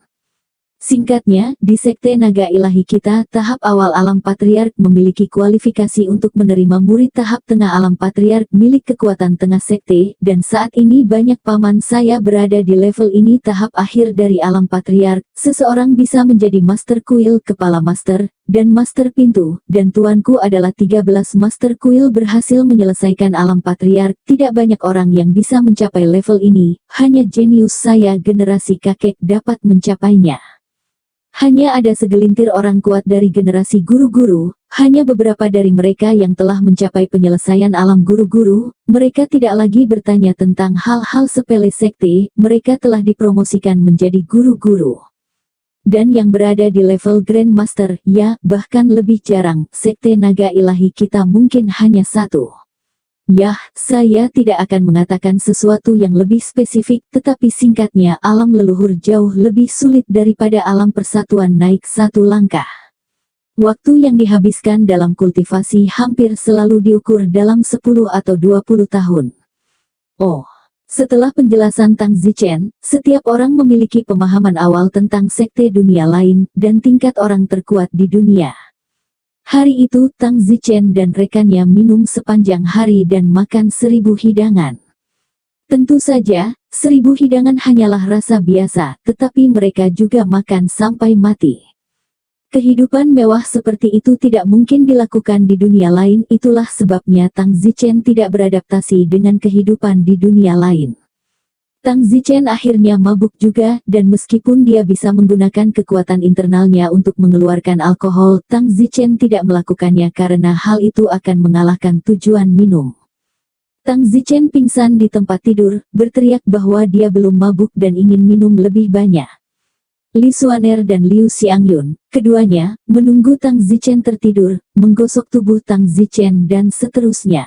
Singkatnya, di Sekte Naga Ilahi kita, tahap awal alam patriark memiliki kualifikasi untuk menerima murid tahap tengah alam patriark milik kekuatan tengah sekte, dan saat ini banyak paman saya berada di level ini tahap akhir dari alam patriark, seseorang bisa menjadi master kuil kepala master, dan master pintu, dan tuanku adalah 13 master kuil berhasil menyelesaikan alam patriark, tidak banyak orang yang bisa mencapai level ini, hanya jenius saya generasi kakek dapat mencapainya. Hanya ada segelintir orang kuat dari generasi guru-guru, hanya beberapa dari mereka yang telah mencapai penyelesaian alam guru-guru, mereka tidak lagi bertanya tentang hal-hal sepele sekte, mereka telah dipromosikan menjadi guru-guru. Dan yang berada di level Grand Master, ya, bahkan lebih jarang, Sekte Naga Ilahi kita mungkin hanya satu. Yah, saya tidak akan mengatakan sesuatu yang lebih spesifik, tetapi singkatnya alam leluhur jauh lebih sulit daripada alam persatuan naik satu langkah. Waktu yang dihabiskan dalam kultivasi hampir selalu diukur dalam 10 atau 20 tahun. Oh, setelah penjelasan Tang Zichen, setiap orang memiliki pemahaman awal tentang sekte dunia lain, dan tingkat orang terkuat di dunia. Hari itu Tang Zichen dan rekannya minum sepanjang hari dan makan 1000 hidangan. Tentu saja, 1000 hidangan hanyalah rasa biasa, tetapi mereka juga makan sampai mati. Kehidupan mewah seperti itu tidak mungkin dilakukan di dunia lain, itulah sebabnya Tang Zichen tidak beradaptasi dengan kehidupan di dunia lain. Tang Zichen akhirnya mabuk juga, dan meskipun dia bisa menggunakan kekuatan internalnya untuk mengeluarkan alkohol, Tang Zichen tidak melakukannya karena hal itu akan mengalahkan tujuan minum. Tang Zichen pingsan di tempat tidur, berteriak bahwa dia belum mabuk dan ingin minum lebih banyak. Li Xuaner dan Liu Xiangyun, keduanya, menunggu Tang Zichen tertidur, menggosok tubuh Tang Zichen dan seterusnya.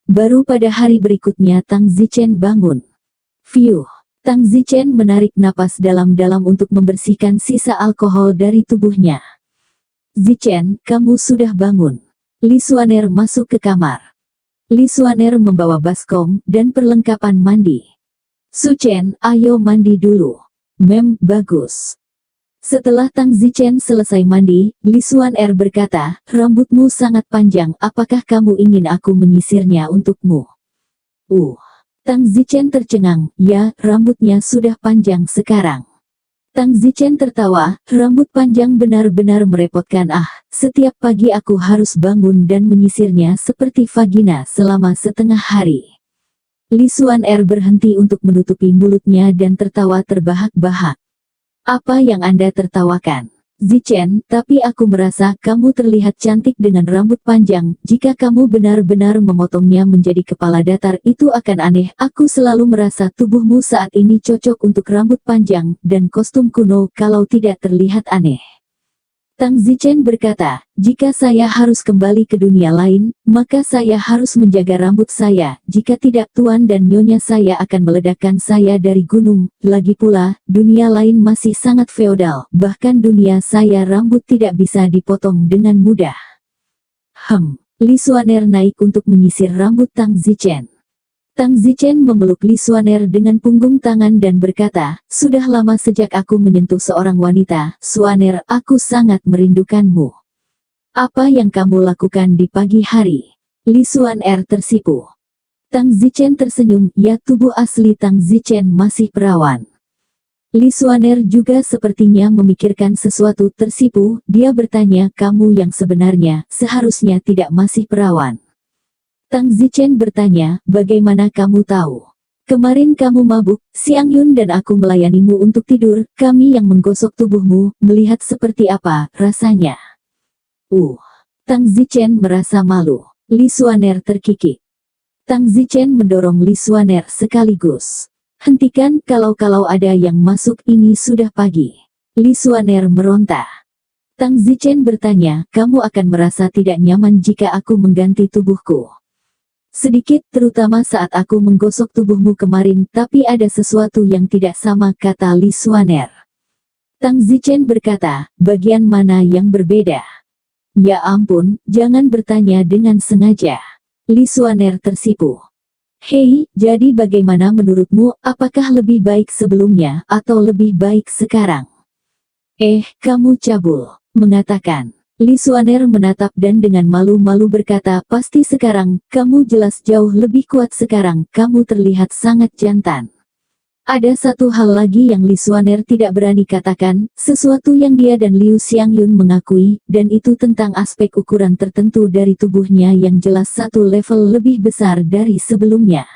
Baru pada hari berikutnya Tang Zichen bangun. Fiuh. Tang Zichen menarik napas dalam-dalam untuk membersihkan sisa alkohol dari tubuhnya. Zichen, kamu sudah bangun. Li Xuaner masuk ke kamar. Li Xuaner membawa baskom dan perlengkapan mandi. Suchen, ayo mandi dulu. Mem, bagus. Setelah Tang Zichen selesai mandi, Li Xuaner berkata, rambutmu sangat panjang, apakah kamu ingin aku menyisirnya untukmu? Tang Zichen tercengang, ya, rambutnya sudah panjang sekarang. Tang Zichen tertawa, rambut panjang benar-benar merepotkan setiap pagi aku harus bangun dan menyisirnya seperti vagina selama setengah hari. Li Xuaner berhenti untuk menutupi mulutnya dan tertawa terbahak-bahak. Apa yang Anda tertawakan? Zichen, tapi aku merasa kamu terlihat cantik dengan rambut panjang, jika kamu benar-benar memotongnya menjadi kepala datar itu akan aneh, aku selalu merasa tubuhmu saat ini cocok untuk rambut panjang, dan kostum kuno kalau tidak terlihat aneh. Tang Zichen berkata, jika saya harus kembali ke dunia lain, maka saya harus menjaga rambut saya, jika tidak tuan dan nyonya saya akan meledakkan saya dari gunung, lagi pula, dunia lain masih sangat feodal, bahkan dunia saya rambut tidak bisa dipotong dengan mudah. Li Xuaner naik untuk menyisir rambut Tang Zichen. Tang Zichen memeluk Li Xuaner dengan punggung tangan dan berkata, sudah lama sejak aku menyentuh seorang wanita, Xuaner, aku sangat merindukanmu. Apa yang kamu lakukan di pagi hari? Li Xuaner tersipu. Tang Zichen tersenyum, ya tubuh asli Tang Zichen masih perawan. Li Xuaner juga sepertinya memikirkan sesuatu tersipu, dia bertanya, kamu yang sebenarnya seharusnya tidak masih perawan. Tang Zichen bertanya, bagaimana kamu tahu? Kemarin kamu mabuk, Xiang Yun dan aku melayanimu untuk tidur, kami yang menggosok tubuhmu, melihat seperti apa rasanya. Tang Zichen merasa malu. Li Xuaner terkikik. Tang Zichen mendorong Li Xuaner sekaligus. Hentikan, kalau ada yang masuk, ini sudah pagi. Li Xuaner meronta. Tang Zichen bertanya, kamu akan merasa tidak nyaman jika aku mengganti tubuhku. Sedikit, terutama saat aku menggosok tubuhmu kemarin, tapi ada sesuatu yang tidak sama, kata Li Xuaner. Tang Zichen berkata, bagian mana yang berbeda? Ya ampun, jangan bertanya dengan sengaja. Li Xuaner tersipu. Hei, jadi bagaimana menurutmu, apakah lebih baik sebelumnya, atau lebih baik sekarang? Kamu cabul, mengatakan. Li Xuaner menatap dan dengan malu-malu berkata, pasti sekarang, kamu jelas jauh lebih kuat sekarang, kamu terlihat sangat jantan. Ada satu hal lagi yang Li Xuaner tidak berani katakan, sesuatu yang dia dan Liu Xiangyun mengakui, dan itu tentang aspek ukuran tertentu dari tubuhnya yang jelas satu level lebih besar dari sebelumnya.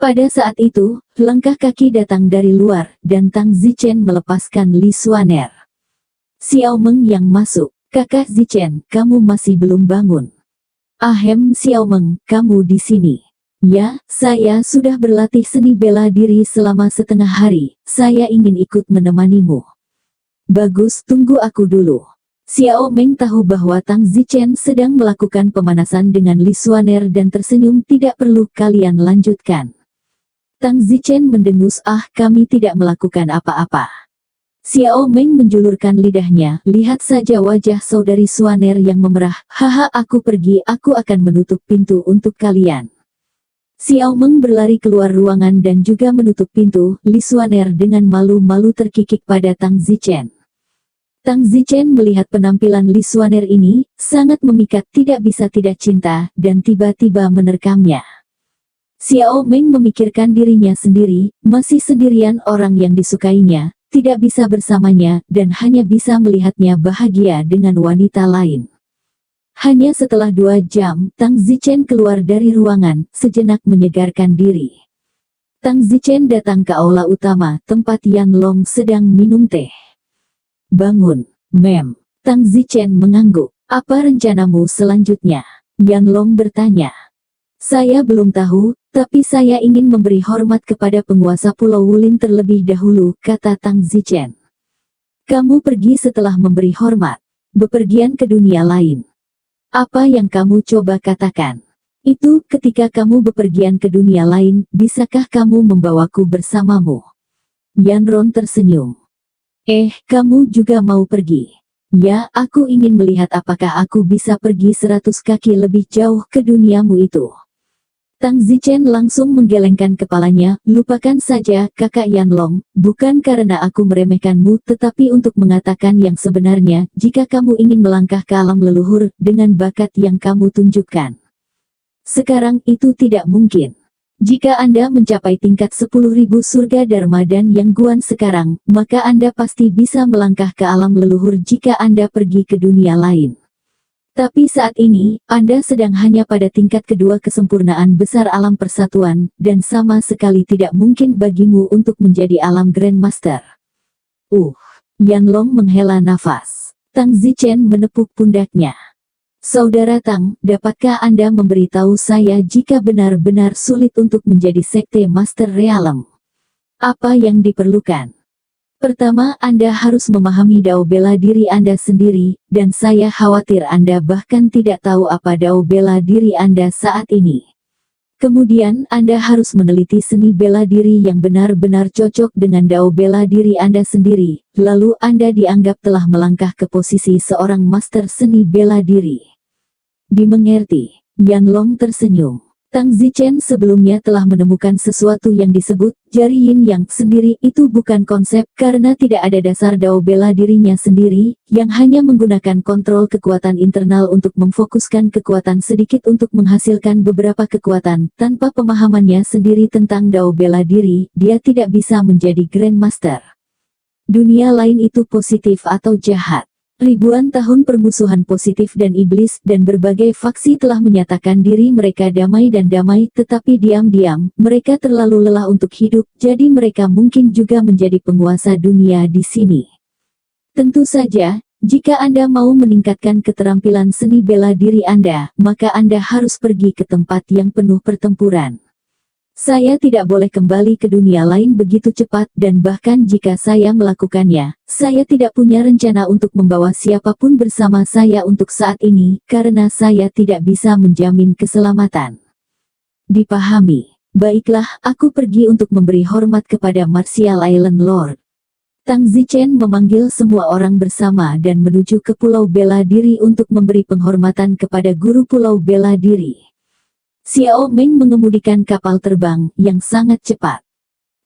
Pada saat itu, langkah kaki datang dari luar, dan Tang Zichen melepaskan Li Xuaner. Xiao Meng yang masuk, kakak Zichen, kamu masih belum bangun. Ahem, Xiao Meng, kamu di sini. Ya, saya sudah berlatih seni bela diri selama setengah hari, saya ingin ikut menemanimu. Bagus, tunggu aku dulu. Xiao Meng tahu bahwa Tang Zichen sedang melakukan pemanasan dengan Li Xuaner dan tersenyum, tidak perlu kalian lanjutkan. Tang Zichen mendengus, kami tidak melakukan apa-apa. Xiao Meng menjulurkan lidahnya, lihat saja wajah saudari Xuaner yang memerah, haha aku pergi, aku akan menutup pintu untuk kalian. Xiao Meng berlari keluar ruangan dan juga menutup pintu. Li Xuaner dengan malu-malu terkikik pada Tang Zichen. Tang Zichen melihat penampilan Li Xuaner ini, sangat memikat, tidak bisa tidak cinta, dan tiba-tiba menerkamnya. Xiao Meng memikirkan dirinya sendiri, masih sendirian orang yang disukainya, tidak bisa bersamanya, dan hanya bisa melihatnya bahagia dengan wanita lain. Hanya setelah 2 jam, Tang Zichen keluar dari ruangan, sejenak menyegarkan diri. Tang Zichen datang ke aula utama, tempat Yan Long sedang minum teh. Bangun, Mem. Tang Zichen mengangguk. Apa rencanamu selanjutnya? Yan Long bertanya. Saya belum tahu, tapi saya ingin memberi hormat kepada penguasa Pulau Wulin terlebih dahulu, kata Tang Zichen. Kamu pergi setelah memberi hormat. Bepergian ke dunia lain. Apa yang kamu coba katakan? Itu, ketika kamu bepergian ke dunia lain, bisakah kamu membawaku bersamamu? Yan Ron tersenyum. Kamu juga mau pergi? Ya, aku ingin melihat apakah aku bisa pergi 100 kaki lebih jauh ke duniamu itu. Tang Zichen langsung menggelengkan kepalanya, lupakan saja, kakak Yan Long, bukan karena aku meremehkanmu, tetapi untuk mengatakan yang sebenarnya, jika kamu ingin melangkah ke alam leluhur, dengan bakat yang kamu tunjukkan. Sekarang itu tidak mungkin. Jika Anda mencapai tingkat 10.000 surga Dharma dan Yang Guan sekarang, maka Anda pasti bisa melangkah ke alam leluhur jika Anda pergi ke dunia lain. Tapi saat ini, Anda sedang hanya pada tingkat kedua kesempurnaan besar alam persatuan, dan sama sekali tidak mungkin bagimu untuk menjadi alam Grandmaster. Yan Long menghela nafas. Tang Zichen menepuk pundaknya. Saudara Tang, dapatkah Anda memberitahu saya jika benar-benar sulit untuk menjadi sekte Master Realm? Apa yang diperlukan? Pertama, Anda harus memahami dao bela diri Anda sendiri, dan saya khawatir Anda bahkan tidak tahu apa dao bela diri Anda saat ini. Kemudian, Anda harus meneliti seni bela diri yang benar-benar cocok dengan dao bela diri Anda sendiri, lalu Anda dianggap telah melangkah ke posisi seorang master seni bela diri. Dimengerti? Yan Long tersenyum. Tang Zichen sebelumnya telah menemukan sesuatu yang disebut jari yin yang sendiri. Itu bukan konsep karena tidak ada dasar dao bela dirinya sendiri, yang hanya menggunakan kontrol kekuatan internal untuk memfokuskan kekuatan sedikit untuk menghasilkan beberapa kekuatan. Tanpa pemahamannya sendiri tentang dao bela diri, dia tidak bisa menjadi Grandmaster. Dunia lain itu positif atau jahat. Ribuan tahun permusuhan positif dan iblis dan berbagai faksi telah menyatakan diri mereka damai dan damai, tetapi diam-diam, mereka terlalu lelah untuk hidup, jadi mereka mungkin juga menjadi penguasa dunia di sini. Tentu saja, jika Anda mau meningkatkan keterampilan seni bela diri Anda, maka Anda harus pergi ke tempat yang penuh pertempuran. Saya tidak boleh kembali ke dunia lain begitu cepat dan bahkan jika saya melakukannya, saya tidak punya rencana untuk membawa siapapun bersama saya untuk saat ini karena saya tidak bisa menjamin keselamatan. Dipahami. Baiklah, aku pergi untuk memberi hormat kepada Martial Island Lord. Tang Zichen memanggil semua orang bersama dan menuju ke Pulau Bela Diri untuk memberi penghormatan kepada guru Pulau Bela Diri. Xiao Meng mengemudikan kapal terbang yang sangat cepat.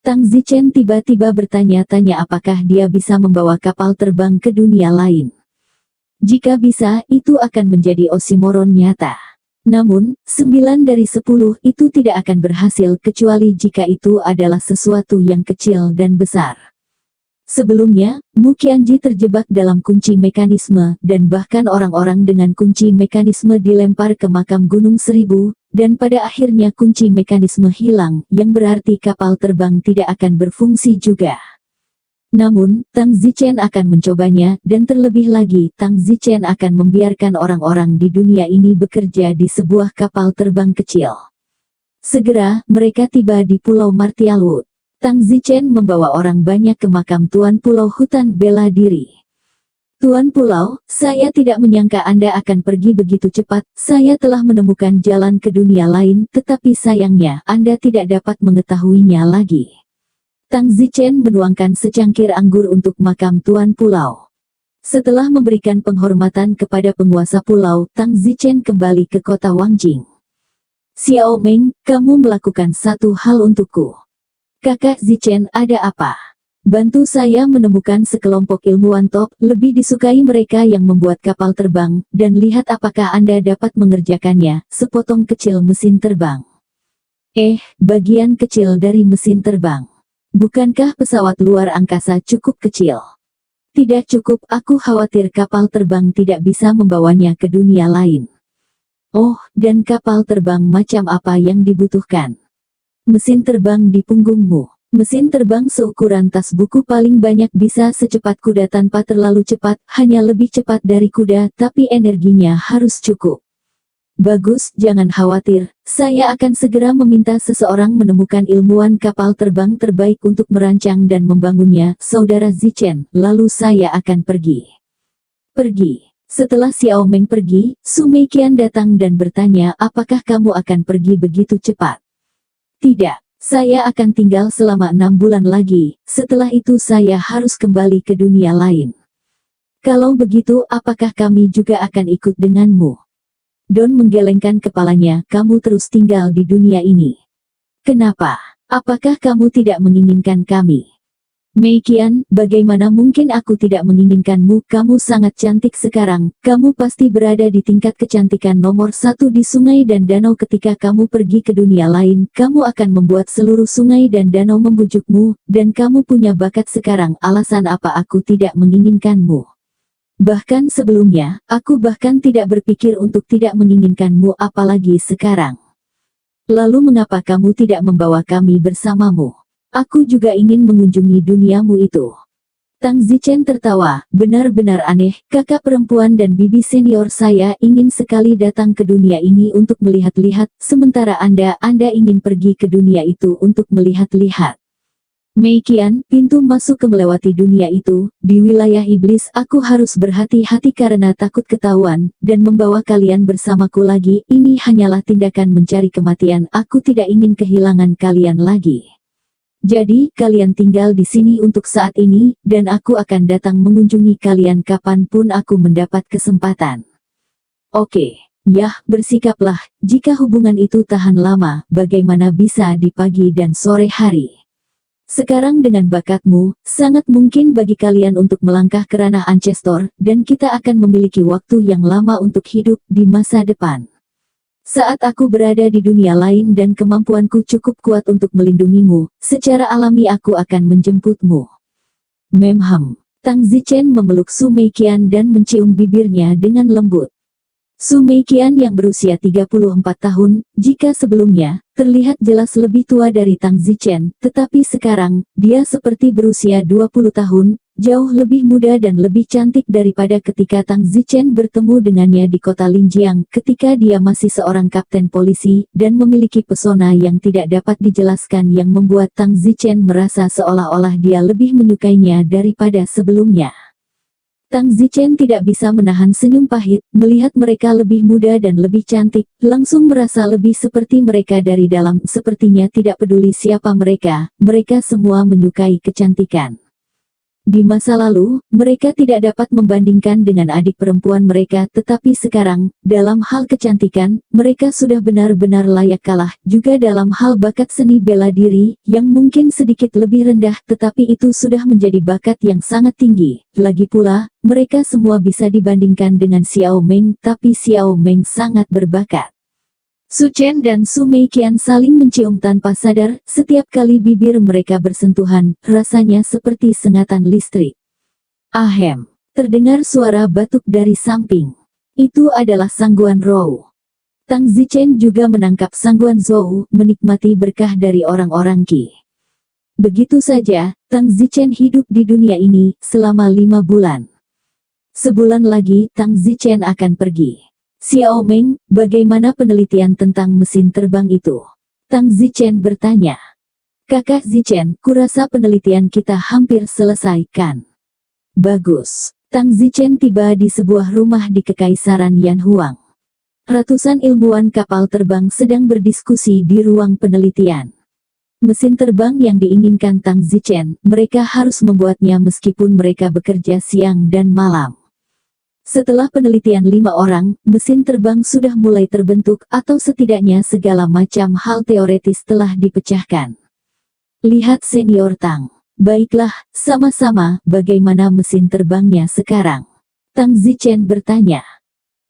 Tang Zichen tiba-tiba bertanya-tanya apakah dia bisa membawa kapal terbang ke dunia lain. Jika bisa, itu akan menjadi oksimoron nyata. Namun, 9 dari 10 itu tidak akan berhasil kecuali jika itu adalah sesuatu yang kecil dan besar. Sebelumnya, Mu Qianji terjebak dalam kunci mekanisme, dan bahkan orang-orang dengan kunci mekanisme dilempar ke makam Gunung Seribu, dan pada akhirnya kunci mekanisme hilang, yang berarti kapal terbang tidak akan berfungsi juga. Namun, Tang Zichen akan mencobanya, dan terlebih lagi, Tang Zichen akan membiarkan orang-orang di dunia ini bekerja di sebuah kapal terbang kecil. Segera, mereka tiba di Pulau Martial Wood. Tang Zichen membawa orang banyak ke makam Tuan Pulau Hutan Bela Diri. Tuan Pulau, saya tidak menyangka Anda akan pergi begitu cepat. Saya telah menemukan jalan ke dunia lain, tetapi sayangnya, Anda tidak dapat mengetahuinya lagi. Tang Zichen menuangkan secangkir anggur untuk makam Tuan Pulau. Setelah memberikan penghormatan kepada penguasa pulau, Tang Zichen kembali ke kota Wangjing. Xiao Meng, kamu melakukan satu hal untukku. Kakak Zichen, ada apa? Bantu saya menemukan sekelompok ilmuwan top, lebih disukai mereka yang membuat kapal terbang, dan lihat apakah Anda dapat mengerjakannya, sepotong kecil mesin terbang. Bagian kecil dari mesin terbang. Bukankah pesawat luar angkasa cukup kecil? Tidak cukup, aku khawatir kapal terbang tidak bisa membawanya ke dunia lain. Oh, dan kapal terbang macam apa yang dibutuhkan? Mesin terbang di punggungmu. Mesin terbang seukuran tas buku paling banyak bisa secepat kuda tanpa terlalu cepat, hanya lebih cepat dari kuda, tapi energinya harus cukup. Bagus, jangan khawatir, saya akan segera meminta seseorang menemukan ilmuwan kapal terbang terbaik untuk merancang dan membangunnya, Saudara Zichen, lalu saya akan pergi. Pergi. Setelah Xiao Meng pergi, Su Meiqian datang dan bertanya apakah kamu akan pergi begitu cepat. Tidak, saya akan tinggal selama 6 bulan lagi, setelah itu saya harus kembali ke dunia lain. Kalau begitu, apakah kami juga akan ikut denganmu? Don menggelengkan kepalanya, kamu terus tinggal di dunia ini. Kenapa? Apakah kamu tidak menginginkan kami? Meiqian, bagaimana mungkin aku tidak menginginkanmu? Kamu sangat cantik sekarang, kamu pasti berada di tingkat kecantikan nomor 1 di sungai dan danau. Ketika kamu pergi ke dunia lain, kamu akan membuat seluruh sungai dan danau membujukmu, dan kamu punya bakat sekarang. Alasan apa aku tidak menginginkanmu? Bahkan sebelumnya, aku bahkan tidak berpikir untuk tidak menginginkanmu, apalagi sekarang. Lalu mengapa kamu tidak membawa kami bersamamu? Aku juga ingin mengunjungi duniamu itu. Tang Zichen tertawa, benar-benar aneh, kakak perempuan dan bibi senior saya ingin sekali datang ke dunia ini untuk melihat-lihat, sementara Anda ingin pergi ke dunia itu untuk melihat-lihat. Meiqian, pintu masuk ke melewati dunia itu, di wilayah iblis. Aku harus berhati-hati karena takut ketahuan, dan membawa kalian bersamaku lagi, ini hanyalah tindakan mencari kematian. Aku tidak ingin kehilangan kalian lagi. Jadi, kalian tinggal di sini untuk saat ini, dan aku akan datang mengunjungi kalian kapanpun aku mendapat kesempatan. Oke. Yah, bersikaplah, jika hubungan itu tahan lama, bagaimana bisa di pagi dan sore hari? Sekarang dengan bakatmu, sangat mungkin bagi kalian untuk melangkah ke ranah ancestor, dan kita akan memiliki waktu yang lama untuk hidup di masa depan. Saat aku berada di dunia lain dan kemampuanku cukup kuat untuk melindungimu, secara alami aku akan menjemputmu. Memham. Tang Zichen memeluk Su Meiqian dan mencium bibirnya dengan lembut. Su Meiqian yang berusia 34 tahun, jika sebelumnya, terlihat jelas lebih tua dari Tang Zichen, tetapi sekarang, dia seperti berusia 20 tahun, jauh lebih muda dan lebih cantik daripada ketika Tang Zichen bertemu dengannya di kota Linjiang, ketika dia masih seorang kapten polisi, dan memiliki pesona yang tidak dapat dijelaskan yang membuat Tang Zichen merasa seolah-olah dia lebih menyukainya daripada sebelumnya. Tang Zichen tidak bisa menahan senyum pahit, melihat mereka lebih muda dan lebih cantik, langsung merasa lebih seperti mereka dari dalam, sepertinya tidak peduli siapa mereka semua menyukai kecantikan. Di masa lalu, mereka tidak dapat membandingkan dengan adik perempuan mereka, tetapi sekarang, dalam hal kecantikan, mereka sudah benar-benar layak kalah, juga dalam hal bakat seni bela diri, yang mungkin sedikit lebih rendah, tetapi itu sudah menjadi bakat yang sangat tinggi. Lagi pula, mereka semua bisa dibandingkan dengan Xiao Meng, tapi Xiao Meng sangat berbakat. Su Chen dan Su Meiqian saling mencium tanpa sadar, setiap kali bibir mereka bersentuhan, rasanya seperti sengatan listrik. Ahem, terdengar suara batuk dari samping. Itu adalah Sangguan Rou. Tang Zichen juga menangkap Sangguan Zhou, menikmati berkah dari orang-orang Qi. Begitu saja, Tang Zichen hidup di dunia ini, selama 5 bulan. Sebulan lagi, Tang Zichen akan pergi. Xiao Meng, bagaimana penelitian tentang mesin terbang itu? Tang Zichen bertanya. Kakak Zichen, kurasa penelitian kita hampir selesai kan? Bagus. Tang Zichen tiba di sebuah rumah di Kekaisaran Yanhuang. Ratusan ilmuwan kapal terbang sedang berdiskusi di ruang penelitian. Mesin terbang yang diinginkan Tang Zichen, mereka harus membuatnya meskipun mereka bekerja siang dan malam. Setelah penelitian 5 orang, mesin terbang sudah mulai terbentuk, atau setidaknya segala macam hal teoretis telah dipecahkan. Lihat Senior Tang. Baiklah, sama-sama, bagaimana mesin terbangnya sekarang? Tang Zichen bertanya.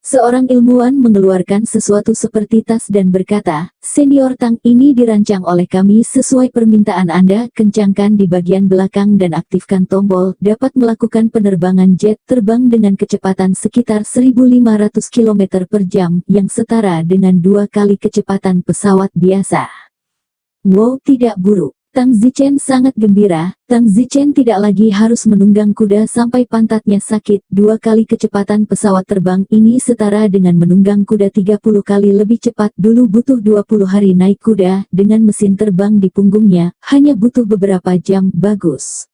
Seorang ilmuwan mengeluarkan sesuatu seperti tas dan berkata, Senior Tang, ini dirancang oleh kami sesuai permintaan Anda, kencangkan di bagian belakang dan aktifkan tombol, dapat melakukan penerbangan jet terbang dengan kecepatan sekitar 1.500 km per jam, yang setara dengan 2 kali kecepatan pesawat biasa. Wow, tidak buruk. Tang Zichen sangat gembira. Tang Zichen tidak lagi harus menunggang kuda sampai pantatnya sakit. 2 kali kecepatan pesawat terbang ini setara dengan menunggang kuda 30 kali lebih cepat. Dulu butuh 20 hari naik kuda, dengan mesin terbang di punggungnya, hanya butuh beberapa jam. Bagus.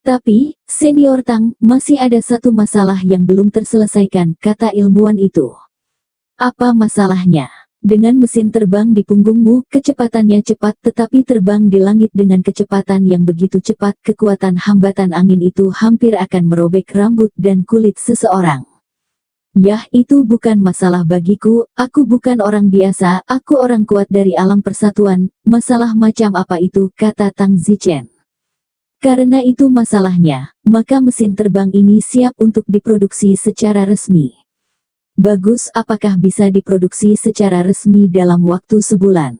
Tapi, Senior Tang, masih ada satu masalah yang belum terselesaikan, kata ilmuwan itu. Apa masalahnya? Dengan mesin terbang di punggungmu, kecepatannya cepat tetapi terbang di langit dengan kecepatan yang begitu cepat, kekuatan hambatan angin itu hampir akan merobek rambut dan kulit seseorang. Yah, itu bukan masalah bagiku, aku bukan orang biasa, aku orang kuat dari alam persatuan. Masalah macam apa itu, kata Tang Zichen. Karena itu masalahnya, maka mesin terbang ini siap untuk diproduksi secara resmi. Bagus, apakah bisa diproduksi secara resmi dalam waktu sebulan?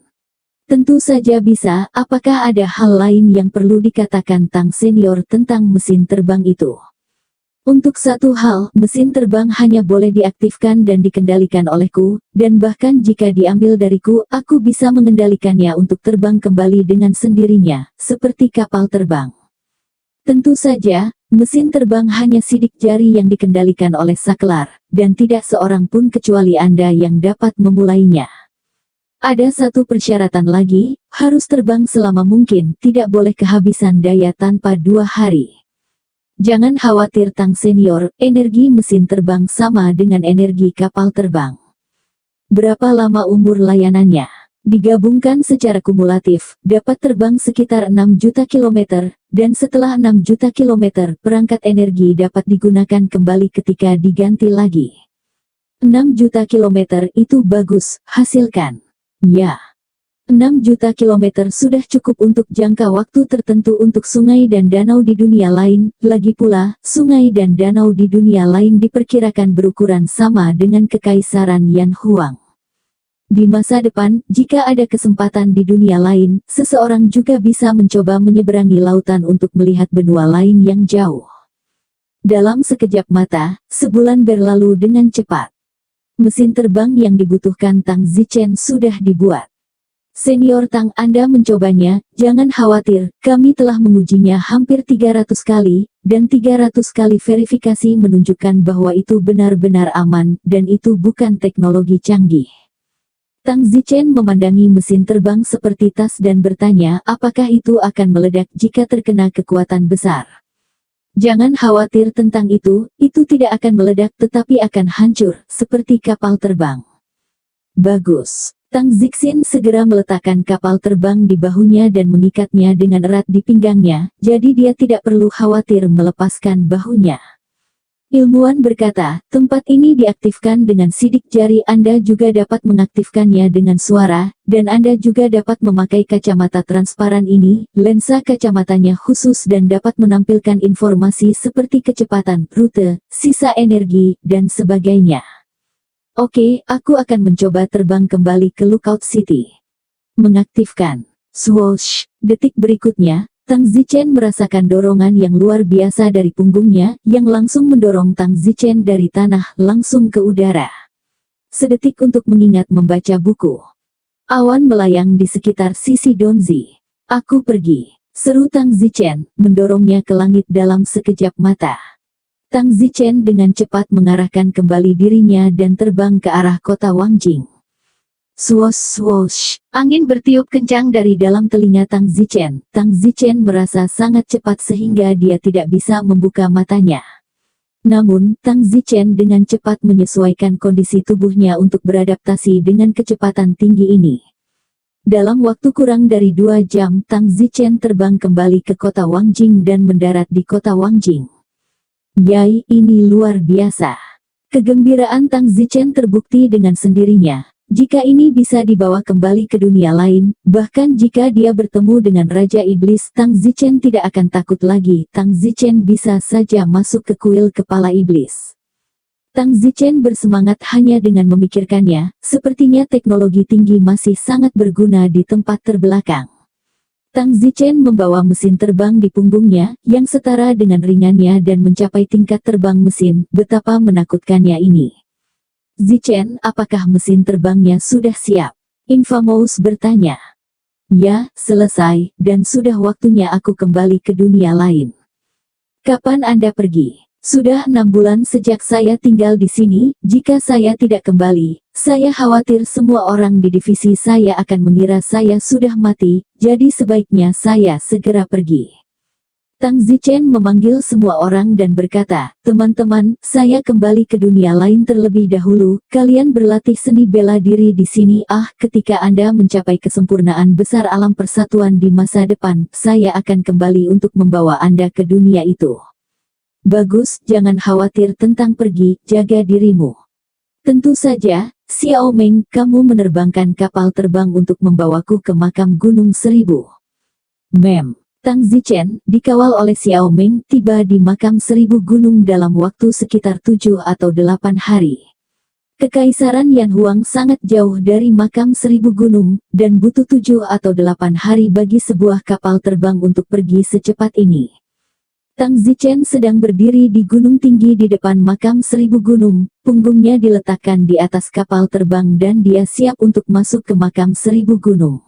Tentu saja bisa. Apakah ada hal lain yang perlu dikatakan Tang Senior tentang mesin terbang itu? Untuk satu hal, mesin terbang hanya boleh diaktifkan dan dikendalikan olehku, dan bahkan jika diambil dariku, aku bisa mengendalikannya untuk terbang kembali dengan sendirinya, seperti kapal terbang. Tentu saja, mesin terbang hanya sidik jari yang dikendalikan oleh saklar, dan tidak seorang pun kecuali Anda yang dapat memulainya. Ada satu persyaratan lagi, harus terbang selama mungkin, tidak boleh kehabisan daya tanpa 2 hari. Jangan khawatir Tang Senior, energi mesin terbang sama dengan energi kapal terbang. Berapa lama umur layanannya? Digabungkan secara kumulatif, dapat terbang sekitar 6 juta kilometer, dan setelah 6 juta kilometer, perangkat energi dapat digunakan kembali ketika diganti lagi. 6 juta kilometer itu bagus, hasilkan. Ya. 6 juta kilometer sudah cukup untuk jangka waktu tertentu untuk sungai dan danau di dunia lain. Lagi pula, sungai dan danau di dunia lain diperkirakan berukuran sama dengan Kekaisaran Yan Huang. Di masa depan, jika ada kesempatan di dunia lain, seseorang juga bisa mencoba menyeberangi lautan untuk melihat benua lain yang jauh. Dalam sekejap mata, sebulan berlalu dengan cepat. Mesin terbang yang dibutuhkan Tang Zichen sudah dibuat. Senior Tang, Anda mencobanya, jangan khawatir, kami telah mengujinya hampir 300 kali, dan 300 kali verifikasi menunjukkan bahwa itu benar-benar aman, dan itu bukan teknologi canggih. Tang Zichen memandangi mesin terbang seperti tas dan bertanya, apakah itu akan meledak jika terkena kekuatan besar? Jangan khawatir tentang itu tidak akan meledak tetapi akan hancur, seperti kapal terbang. Bagus. Tang Zichen segera meletakkan kapal terbang di bahunya dan mengikatnya dengan erat di pinggangnya, jadi dia tidak perlu khawatir melepaskan bahunya. Ilmuwan berkata, tempat ini diaktifkan dengan sidik jari. Anda juga dapat mengaktifkannya dengan suara, dan Anda juga dapat memakai kacamata transparan ini. Lensa kacamatanya khusus dan dapat menampilkan informasi seperti kecepatan, rute, sisa energi, dan sebagainya. Oke, aku akan mencoba terbang kembali ke Lookout City. Mengaktifkan. Swoosh. Detik berikutnya, Tang Zichen merasakan dorongan yang luar biasa dari punggungnya, yang langsung mendorong Tang Zichen dari tanah langsung ke udara. Sedetik untuk mengingat membaca buku. Awan melayang di sekitar sisi Donzi. Aku pergi. Seru Tang Zichen, mendorongnya ke langit dalam sekejap mata. Tang Zichen dengan cepat mengarahkan kembali dirinya dan terbang ke arah kota Wangjing. Swoosh swoosh, angin bertiup kencang dari dalam telinga Tang Zichen. Tang Zichen merasa sangat cepat sehingga dia tidak bisa membuka matanya. Namun, Tang Zichen dengan cepat menyesuaikan kondisi tubuhnya untuk beradaptasi dengan kecepatan tinggi ini. Dalam waktu kurang dari 2 jam, Tang Zichen terbang kembali ke kota Wangjing dan mendarat di kota Wangjing. Yai, ini luar biasa. Kegembiraan Tang Zichen terbukti dengan sendirinya. Jika ini bisa dibawa kembali ke dunia lain, bahkan jika dia bertemu dengan Raja Iblis, Tang Zichen tidak akan takut lagi. Tang Zichen bisa saja masuk ke kuil kepala iblis. Tang Zichen bersemangat hanya dengan memikirkannya, sepertinya teknologi tinggi masih sangat berguna di tempat terbelakang. Tang Zichen membawa mesin terbang di punggungnya, yang setara dengan ringannya dan mencapai tingkat terbang mesin. Betapa menakutkannya ini. Zichen, apakah mesin terbangnya sudah siap? Infamous bertanya. Ya, selesai, dan sudah waktunya aku kembali ke dunia lain. Kapan Anda pergi? Sudah 6 bulan sejak saya tinggal di sini. Jika saya tidak kembali, saya khawatir semua orang di divisi saya akan mengira saya sudah mati, jadi sebaiknya saya segera pergi. Tang Zichen memanggil semua orang dan berkata, teman-teman, saya kembali ke dunia lain terlebih dahulu. Kalian berlatih seni bela diri di sini. Ketika Anda mencapai kesempurnaan besar alam persatuan di masa depan, saya akan kembali untuk membawa Anda ke dunia itu. Bagus, jangan khawatir tentang pergi, jaga dirimu. Tentu saja, Xiao Meng, kamu menerbangkan kapal terbang untuk membawaku ke makam Gunung Seribu. Mem. Tang Zichen, dikawal oleh Xiao Meng, tiba di makam Seribu Gunung dalam waktu sekitar 7 atau 8 hari. Kekaisaran Yan Huang sangat jauh dari makam Seribu Gunung, dan butuh 7 atau 8 hari bagi sebuah kapal terbang untuk pergi secepat ini. Tang Zichen sedang berdiri di gunung tinggi di depan makam Seribu Gunung, punggungnya diletakkan di atas kapal terbang dan dia siap untuk masuk ke makam Seribu Gunung.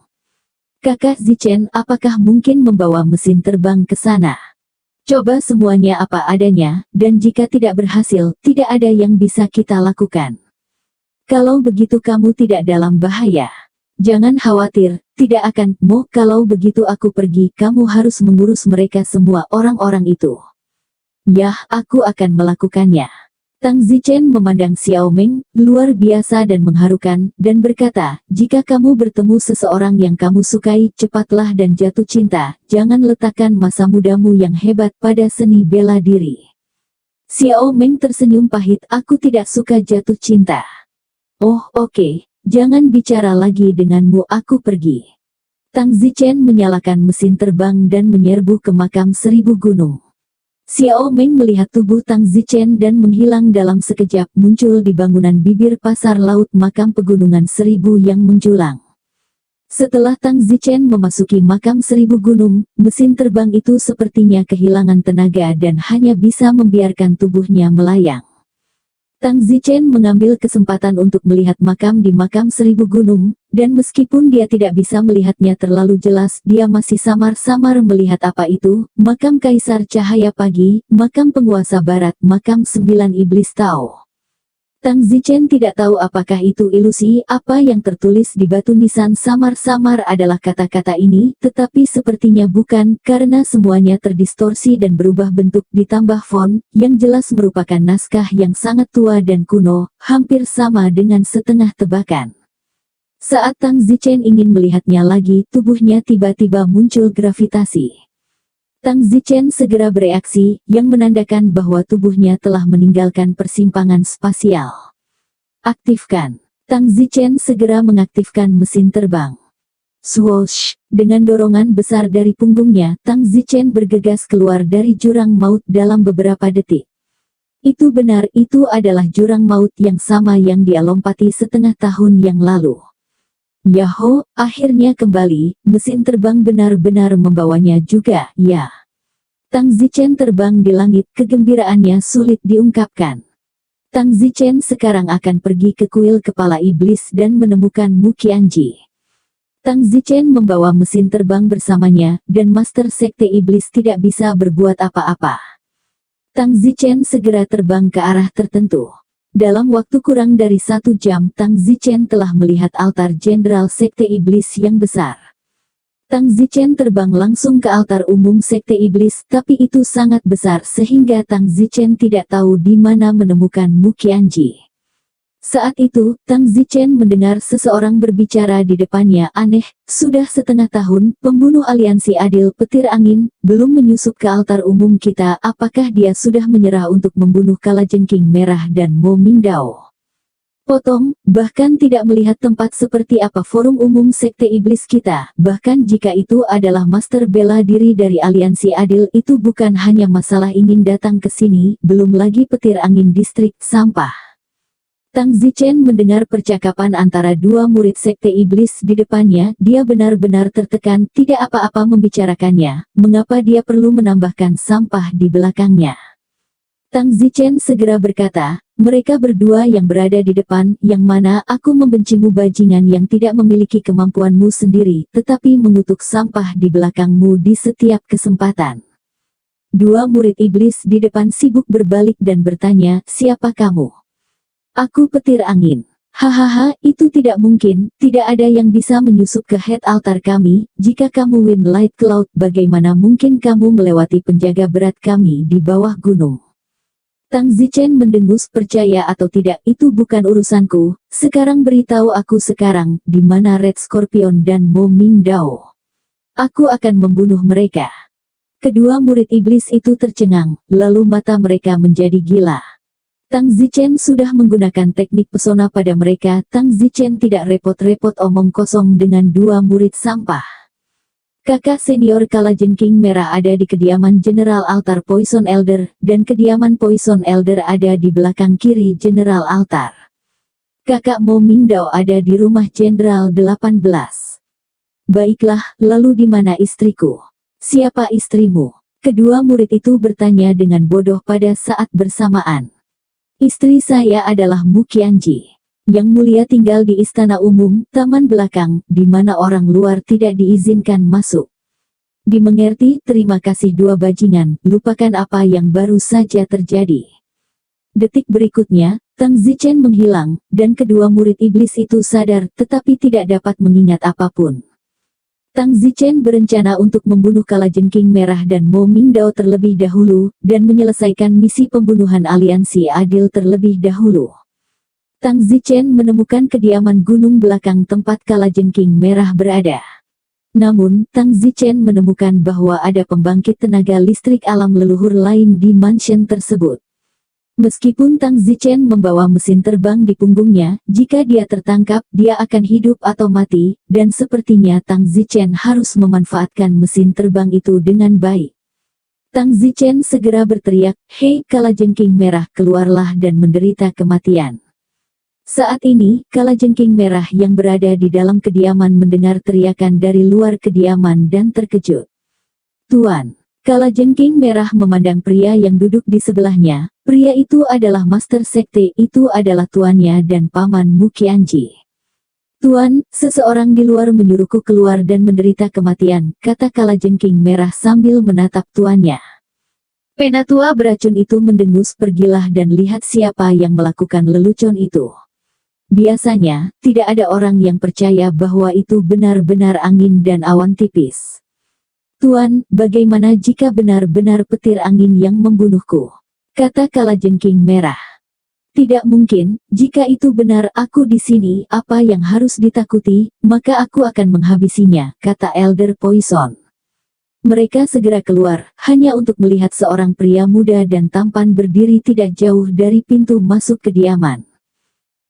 Kakak Zichen, apakah mungkin membawa mesin terbang ke sana? Coba semuanya apa adanya, dan jika tidak berhasil, tidak ada yang bisa kita lakukan. Kalau begitu kamu tidak dalam bahaya. Jangan khawatir, tidak akan. Kalau begitu aku pergi, kamu harus mengurus mereka semua orang-orang itu. Yah, aku akan melakukannya. Tang Zichen memandang Xiao Meng, luar biasa dan mengharukan, dan berkata, jika kamu bertemu seseorang yang kamu sukai, cepatlah dan jatuh cinta, jangan letakkan masa mudamu yang hebat pada seni bela diri. Xiao Meng tersenyum pahit, aku tidak suka jatuh cinta. Oh, oke, jangan bicara lagi denganmu, aku pergi. Tang Zichen menyalakan mesin terbang dan menyerbu ke makam 1000 gunung. Xiao Meng melihat tubuh Tang Zichen dan menghilang dalam sekejap, muncul di bangunan bibir pasar laut makam pegunungan 1000 yang menjulang. Setelah Tang Zichen memasuki makam 1000 gunung, mesin terbang itu sepertinya kehilangan tenaga dan hanya bisa membiarkan tubuhnya melayang. Tang Zichen mengambil kesempatan untuk melihat makam di makam 1000 gunung, dan meskipun dia tidak bisa melihatnya terlalu jelas, dia masih samar-samar melihat apa itu, makam Kaisar Cahaya Pagi, makam penguasa barat, makam 9 Iblis Tao. Tang Zichen tidak tahu apakah itu ilusi, apa yang tertulis di batu nisan samar-samar adalah kata-kata ini, tetapi sepertinya bukan, karena semuanya terdistorsi dan berubah bentuk ditambah font, yang jelas merupakan naskah yang sangat tua dan kuno, hampir sama dengan setengah tebakan. Saat Tang Zichen ingin melihatnya lagi, tubuhnya tiba-tiba muncul gravitasi. Tang Zichen segera bereaksi, yang menandakan bahwa tubuhnya telah meninggalkan persimpangan spasial. Aktifkan. Tang Zichen segera mengaktifkan mesin terbang. Swoosh! Dengan dorongan besar dari punggungnya, Tang Zichen bergegas keluar dari jurang maut dalam beberapa detik. Itu benar, itu adalah jurang maut yang sama yang dia lompati setengah tahun yang lalu. Yahoo, akhirnya kembali, mesin terbang benar-benar membawanya juga, ya. Tang Zichen terbang di langit, kegembiraannya sulit diungkapkan. Tang Zichen sekarang akan pergi ke kuil kepala iblis dan menemukan Mu Qianji. Tang Zichen membawa mesin terbang bersamanya, dan Master Sekte Iblis tidak bisa berbuat apa-apa. Tang Zichen segera terbang ke arah tertentu. Dalam waktu kurang dari 1 jam, Tang Zichen telah melihat altar Jenderal Sekte Iblis yang besar. Tang Zichen terbang langsung ke altar umum Sekte Iblis, tapi itu sangat besar sehingga Tang Zichen tidak tahu di mana menemukan Mu Qianji. Saat itu, Tang Zichen mendengar seseorang berbicara di depannya, aneh, sudah setengah tahun, pembunuh aliansi adil petir angin, belum menyusup ke altar umum kita, apakah dia sudah menyerah untuk membunuh Kalajengking Merah dan Mo Mingdao? Potong, bahkan tidak melihat tempat seperti apa forum umum Sekte Iblis kita, bahkan jika itu adalah master bela diri dari aliansi adil, itu bukan hanya masalah ingin datang ke sini, belum lagi petir angin distrik sampah. Tang Zichen mendengar percakapan antara dua murid Sekte Iblis di depannya, dia benar-benar tertekan, tidak apa-apa membicarakannya, mengapa dia perlu menambahkan sampah di belakangnya. Tang Zichen segera berkata, mereka berdua yang berada di depan, yang mana aku membencimu bajingan yang tidak memiliki kemampuanmu sendiri, tetapi mengutuk sampah di belakangmu di setiap kesempatan. Dua murid iblis di depan sibuk berbalik dan bertanya, siapa kamu? Aku petir angin. Hahaha, itu tidak mungkin, tidak ada yang bisa menyusup ke head altar kami, jika kamu Wind Light Cloud, bagaimana mungkin kamu melewati penjaga berat kami di bawah gunung? Tang Zichen mendengus, percaya atau tidak, itu bukan urusanku, sekarang beritahu aku sekarang, di mana Red Scorpion dan Mo Mingdao. Aku akan membunuh mereka. Kedua murid iblis itu tercengang, lalu mata mereka menjadi gila. Tang Zichen sudah menggunakan teknik pesona pada mereka. Tang Zichen tidak repot-repot omong kosong dengan dua murid sampah. Kakak senior Kalajengking Merah ada di kediaman General Altar Poison Elder, dan kediaman Poison Elder ada di belakang kiri General Altar. Kakak Mo Mingdao ada di rumah Jenderal 18. Baiklah, lalu di mana istriku? Siapa istrimu? Kedua murid itu bertanya dengan bodoh pada saat bersamaan. Istri saya adalah Mu Qianji. Yang mulia tinggal di istana umum, taman belakang, di mana orang luar tidak diizinkan masuk. Dimengerti, terima kasih dua bajingan, lupakan apa yang baru saja terjadi. Detik berikutnya, Tang Zichen menghilang, dan kedua murid iblis itu sadar, tetapi tidak dapat mengingat apapun. Tang Zichen berencana untuk membunuh Kalajengking Merah dan Mo Mingdao terlebih dahulu, dan menyelesaikan misi pembunuhan aliansi adil terlebih dahulu. Tang Zichen menemukan kediaman gunung belakang tempat Kalajengking Merah berada. Namun, Tang Zichen menemukan bahwa ada pembangkit tenaga listrik alam leluhur lain di mansion tersebut. Meskipun Tang Zichen membawa mesin terbang di punggungnya, jika dia tertangkap, dia akan hidup atau mati, dan sepertinya Tang Zichen harus memanfaatkan mesin terbang itu dengan baik. Tang Zichen segera berteriak, "Hei kalajengking merah, keluarlah dan menderita kematian." Saat ini, kalajengking merah yang berada di dalam kediaman mendengar teriakan dari luar kediaman dan terkejut. "Tuan!" Kalajengking merah memandang pria yang duduk di sebelahnya. Pria itu adalah Master Sekte, itu adalah tuannya dan paman Mu Qianji. "Tuan, seseorang di luar menyuruhku keluar dan menderita kematian," kata kalajengking merah sambil menatap tuannya. Penatua beracun itu mendengus, "Pergilah dan lihat siapa yang melakukan lelucon itu." Biasanya, tidak ada orang yang percaya bahwa itu benar-benar angin dan awan tipis. "Tuan, bagaimana jika benar-benar petir angin yang membunuhku?" kata kalajengking merah. "Tidak mungkin, jika itu benar aku di sini, apa yang harus ditakuti, maka aku akan menghabisinya," kata Elder Poison. Mereka segera keluar, hanya untuk melihat seorang pria muda dan tampan berdiri tidak jauh dari pintu masuk kediaman.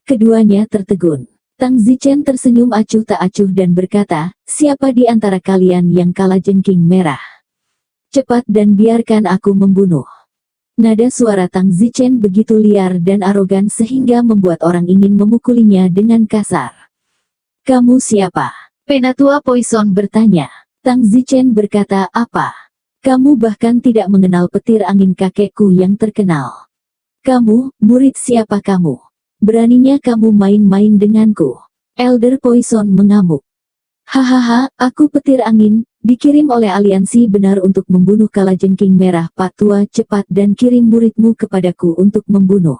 Keduanya tertegun. Tang Zichen tersenyum acuh tak acuh dan berkata, "Siapa di antara kalian yang kalajengking merah? Cepat dan biarkan aku membunuh." Nada suara Tang Zichen begitu liar dan arogan sehingga membuat orang ingin memukulinya dengan kasar. "Kamu siapa?" Penatua Poison bertanya. Tang Zichen berkata, "Apa? Kamu bahkan tidak mengenal petir angin kakekku yang terkenal. Kamu, murid siapa kamu? Beraninya kamu main-main denganku?" Elder Poison mengamuk. "Hahaha, aku petir angin, dikirim oleh aliansi benar untuk membunuh kalajengking merah. Pak Tua, cepat dan kirim muridmu kepadaku untuk membunuh.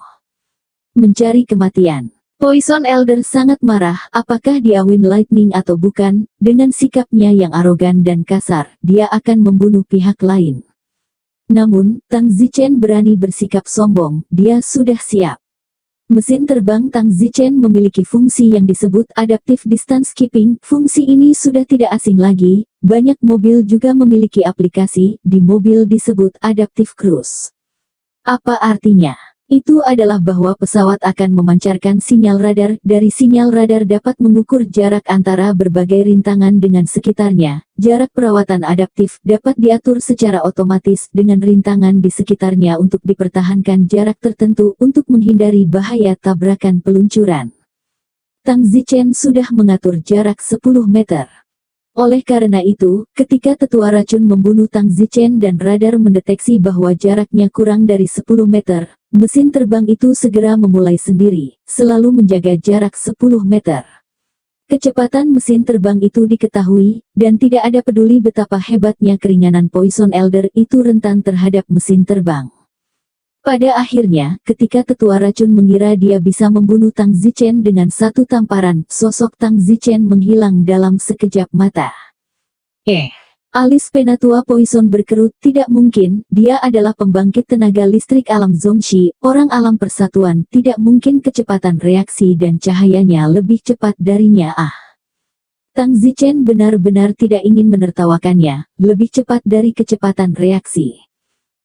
Mencari kematian." Poison Elder sangat marah, apakah dia Wind Lightning atau bukan, dengan sikapnya yang arogan dan kasar, dia akan membunuh pihak lain. Namun, Tang Zichen berani bersikap sombong, dia sudah siap. Mesin terbang Tang Zichen memiliki fungsi yang disebut Adaptive Distance Keeping. Fungsi ini sudah tidak asing lagi, banyak mobil juga memiliki aplikasi, di mobil disebut Adaptive Cruise. Apa artinya? Itu adalah bahwa pesawat akan memancarkan sinyal radar, dari sinyal radar dapat mengukur jarak antara berbagai rintangan dengan sekitarnya. Jarak perawatan adaptif dapat diatur secara otomatis dengan rintangan di sekitarnya untuk dipertahankan jarak tertentu untuk menghindari bahaya tabrakan peluncuran. Tang Zichen sudah mengatur jarak 10 meter. Oleh karena itu, ketika tetua racun membunuh Tang Zichen dan radar mendeteksi bahwa jaraknya kurang dari 10 meter, mesin terbang itu segera memulai sendiri, selalu menjaga jarak 10 meter. Kecepatan mesin terbang itu diketahui, dan tidak ada peduli betapa hebatnya keringanan Poison Elder itu rentan terhadap mesin terbang. Pada akhirnya, ketika tetua racun mengira dia bisa membunuh Tang Zichen dengan satu tamparan, sosok Tang Zichen menghilang dalam sekejap mata. Alis Penatua Poison berkerut, tidak mungkin, dia adalah pembangkit tenaga listrik alam Zongxi, orang alam persatuan, tidak mungkin kecepatan reaksi dan cahayanya lebih cepat darinya. Tang Zichen benar-benar tidak ingin menertawakannya, lebih cepat dari kecepatan reaksi.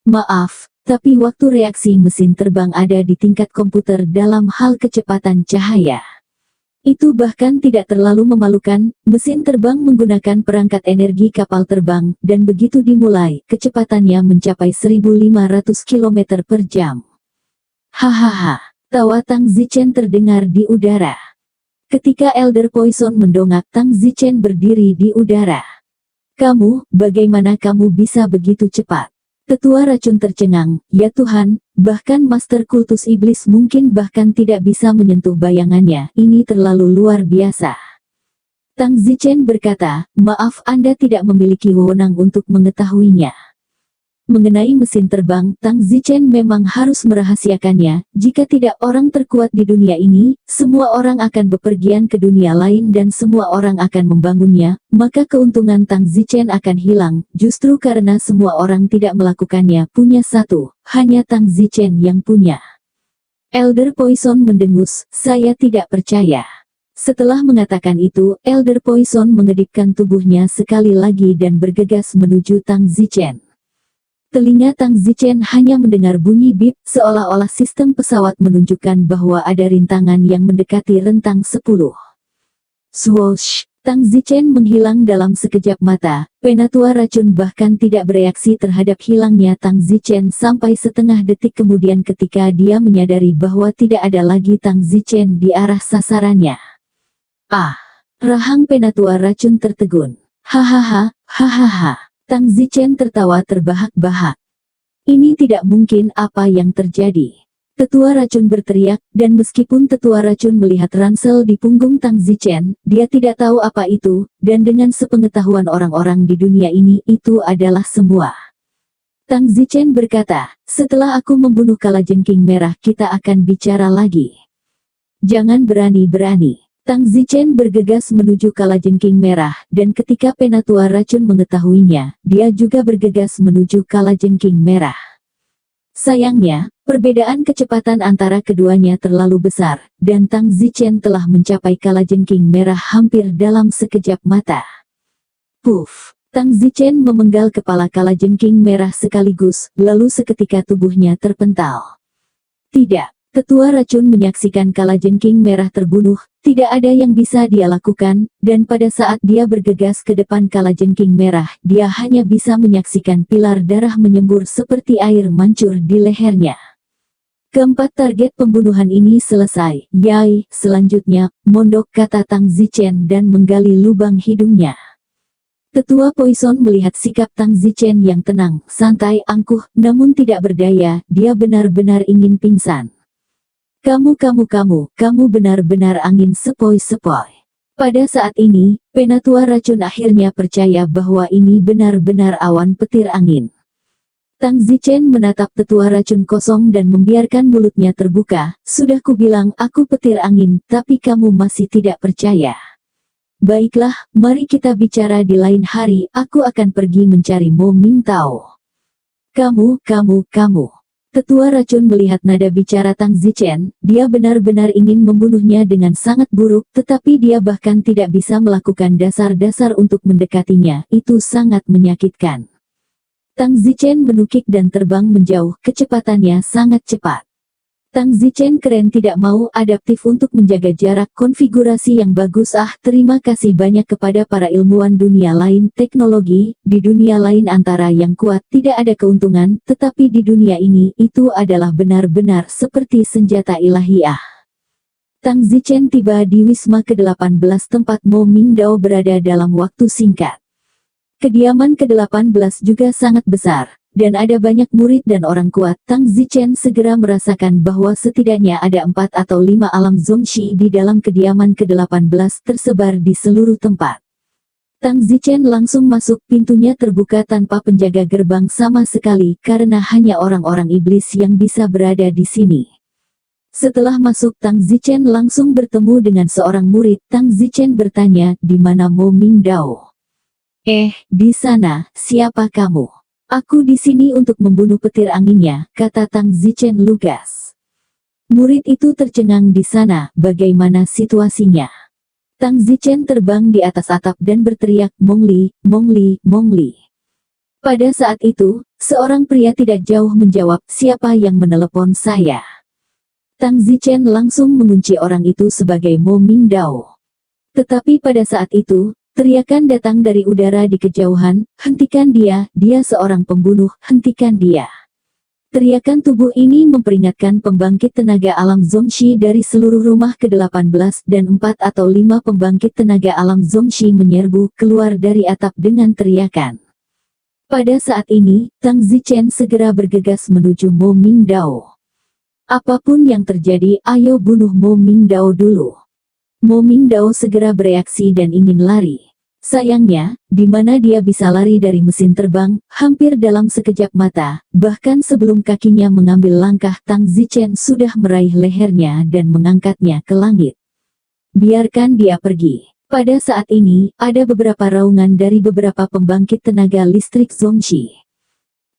Maaf, tapi waktu reaksi mesin terbang ada di tingkat komputer dalam hal kecepatan cahaya. Itu bahkan tidak terlalu memalukan, mesin terbang menggunakan perangkat energi kapal terbang, dan begitu dimulai, kecepatannya mencapai 1.500 km per jam. Hahaha, tawa Tang Zichen terdengar di udara. Ketika Elder Poison mendongak, Tang Zichen berdiri di udara. "Kamu, bagaimana kamu bisa begitu cepat?" Tetua racun tercengang, "Ya Tuhan, bahkan Master Kultus Iblis mungkin bahkan tidak bisa menyentuh bayangannya, ini terlalu luar biasa." Tang Zichen berkata, "Maaf, Anda tidak memiliki wewenang untuk mengetahuinya." Mengenai mesin terbang, Tang Zichen memang harus merahasiakannya, jika tidak orang terkuat di dunia ini, semua orang akan bepergian ke dunia lain dan semua orang akan membangunnya, maka keuntungan Tang Zichen akan hilang, justru karena semua orang tidak melakukannya punya satu, hanya Tang Zichen yang punya. Elder Poison mendengus, "Saya tidak percaya." Setelah mengatakan itu, Elder Poison mengedipkan tubuhnya sekali lagi dan bergegas menuju Tang Zichen. Telinga Tang Zichen hanya mendengar bunyi bip, seolah-olah sistem pesawat menunjukkan bahwa ada rintangan yang mendekati rentang 10. Swoosh! Tang Zichen menghilang dalam sekejap mata. Penatua racun bahkan tidak bereaksi terhadap hilangnya Tang Zichen sampai setengah detik kemudian ketika dia menyadari bahwa tidak ada lagi Tang Zichen di arah sasarannya. Ah! Rahang penatua racun tertegun. Hahaha, hahaha. Tang Zichen tertawa terbahak-bahak. Ini tidak mungkin, apa yang terjadi. Tetua racun berteriak, dan meskipun tetua racun melihat ransel di punggung Tang Zichen, dia tidak tahu apa itu, dan dengan sepengetahuan orang-orang di dunia ini, itu adalah semua. Tang Zichen berkata, setelah aku membunuh kalajengking merah kita akan bicara lagi. Jangan berani-berani. Tang Zichen bergegas menuju kalajengking merah, dan ketika penatua racun mengetahuinya, dia juga bergegas menuju kalajengking merah. Sayangnya, perbedaan kecepatan antara keduanya terlalu besar, dan Tang Zichen telah mencapai kalajengking merah hampir dalam sekejap mata. Puff! Tang Zichen memenggal kepala kalajengking merah sekaligus, lalu seketika tubuhnya terpental. Tidak! Tetua racun menyaksikan kalajengking merah terbunuh, tidak ada yang bisa dia lakukan, dan pada saat dia bergegas ke depan kalajengking merah, dia hanya bisa menyaksikan pilar darah menyembur seperti air mancur di lehernya. Keempat target pembunuhan ini selesai. Yai, selanjutnya, mondok, kata Tang Zichen dan menggali lubang hidungnya. Tetua Poison melihat sikap Tang Zichen yang tenang, santai, angkuh, namun tidak berdaya, dia benar-benar ingin pingsan. Kamu benar-benar angin sepoi-sepoi. Pada saat ini, penatua racun akhirnya percaya bahwa ini benar-benar awan petir angin. Tang Zichen menatap tetua racun kosong dan membiarkan mulutnya terbuka. Sudah kubilang aku petir angin, tapi kamu masih tidak percaya. Baiklah, mari kita bicara di lain hari, aku akan pergi mencari Mo Mingtao. Kamu. Tetua racun melihat nada bicara Tang Zichen, dia benar-benar ingin membunuhnya dengan sangat buruk, tetapi dia bahkan tidak bisa melakukan dasar-dasar untuk mendekatinya, itu sangat menyakitkan. Tang Zichen menukik dan terbang menjauh, kecepatannya sangat cepat. Tang Zichen keren, tidak mau adaptif untuk menjaga jarak, konfigurasi yang bagus. Terima kasih banyak kepada para ilmuwan dunia lain. Teknologi di dunia lain antara yang kuat tidak ada keuntungan, tetapi di dunia ini itu adalah benar-benar seperti senjata ilahiyah. Tang Zichen tiba di Wisma ke-18 tempat Mo Mingdao berada dalam waktu singkat. Kediaman ke-18 juga sangat besar, dan ada banyak murid dan orang kuat. Tang Zichen segera merasakan bahwa setidaknya ada 4 atau 5 alam Zongxi di dalam kediaman ke-18 tersebar di seluruh tempat. Tang Zichen langsung masuk, pintunya terbuka tanpa penjaga gerbang sama sekali karena hanya orang-orang iblis yang bisa berada di sini. Setelah masuk, Tang Zichen langsung bertemu dengan seorang murid. Tang Zichen bertanya, di mana Mo Mingdao? Di sana. Siapa kamu? Aku di sini untuk membunuh petir anginnya, kata Tang Zichen lugas. Murid itu tercengang. Di sana, bagaimana situasinya? Tang Zichen terbang di atas atap dan berteriak, Mongli, Mongli, Mongli. Pada saat itu, seorang pria tidak jauh menjawab, siapa yang menelepon saya? Tang Zichen langsung mengunci orang itu sebagai Mo Mingdao. Tetapi pada saat itu, teriakan datang dari udara di kejauhan, hentikan dia seorang pembunuh, hentikan dia. Teriakan tubuh ini memperingatkan pembangkit tenaga alam Zongxi dari seluruh rumah ke-18 dan 4 atau 5 pembangkit tenaga alam Zongxi menyerbu keluar dari atap dengan teriakan. Pada saat ini, Tang Zichen segera bergegas menuju Mo Mingdao. Apapun yang terjadi, ayo bunuh Mo Mingdao dulu. Mo Mingdao segera bereaksi dan ingin lari. Sayangnya, di mana dia bisa lari dari mesin terbang, hampir dalam sekejap mata, bahkan sebelum kakinya mengambil langkah, Tang Zichen sudah meraih lehernya dan mengangkatnya ke langit. Biarkan dia pergi. Pada saat ini, ada beberapa raungan dari beberapa pembangkit tenaga listrik Zongxi.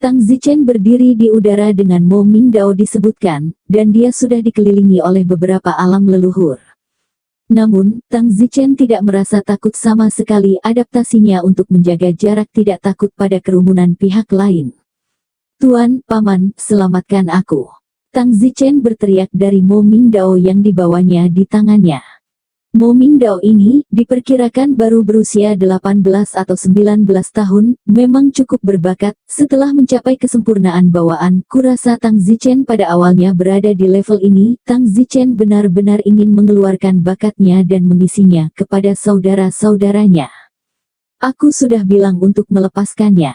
Tang Zichen berdiri di udara dengan Mo Mingdao disebutkan, dan dia sudah dikelilingi oleh beberapa alam leluhur. Namun, Tang Zichen tidak merasa takut sama sekali. Adaptasinya untuk menjaga jarak, tidak takut pada kerumunan pihak lain. Tuan, Paman, selamatkan aku. Tang Zichen berteriak dari Mo Mingdao yang dibawanya di tangannya. Mo Mingdao ini diperkirakan baru berusia 18 atau 19 tahun, memang cukup berbakat. Setelah mencapai kesempurnaan bawaan, kurasa Tang Zichen pada awalnya berada di level ini. Tang Zichen benar-benar ingin mengeluarkan bakatnya dan mengisinya kepada saudara-saudaranya. Aku sudah bilang untuk melepaskannya.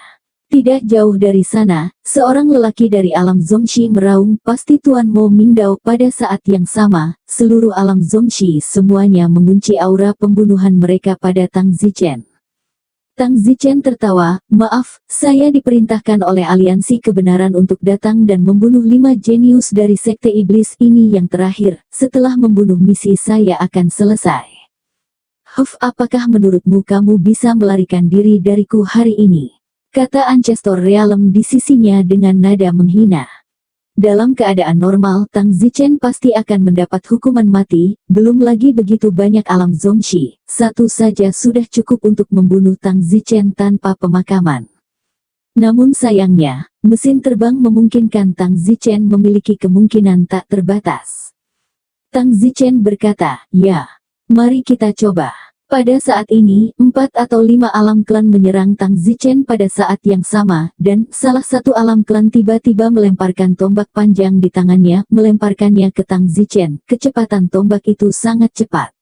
Tidak jauh dari sana, seorang lelaki dari alam Zongxi meraung, pasti Tuan Mo Mingdao. Pada saat yang sama, seluruh alam Zongxi semuanya mengunci aura pembunuhan mereka pada Tang Zichen. Tang Zichen tertawa, maaf, saya diperintahkan oleh aliansi kebenaran untuk datang dan membunuh 5 jenius dari sekte iblis ini yang terakhir. Setelah membunuh misi saya akan selesai. Apakah menurutmu kamu bisa melarikan diri dariku hari ini? Kata Ancestor Realm di sisinya dengan nada menghina. Dalam keadaan normal, Tang Zichen pasti akan mendapat hukuman mati, belum lagi begitu banyak alam Zongxi. Satu saja sudah cukup untuk membunuh Tang Zichen tanpa pemakaman. Namun sayangnya, mesin terbang memungkinkan Tang Zichen memiliki kemungkinan tak terbatas. Tang Zichen berkata, ya, mari kita coba. Pada saat ini, 4 atau 5 alam klan menyerang Tang Zichen pada saat yang sama, dan salah satu alam klan tiba-tiba melemparkan tombak panjang di tangannya, melemparkannya ke Tang Zichen. Kecepatan tombak itu sangat cepat.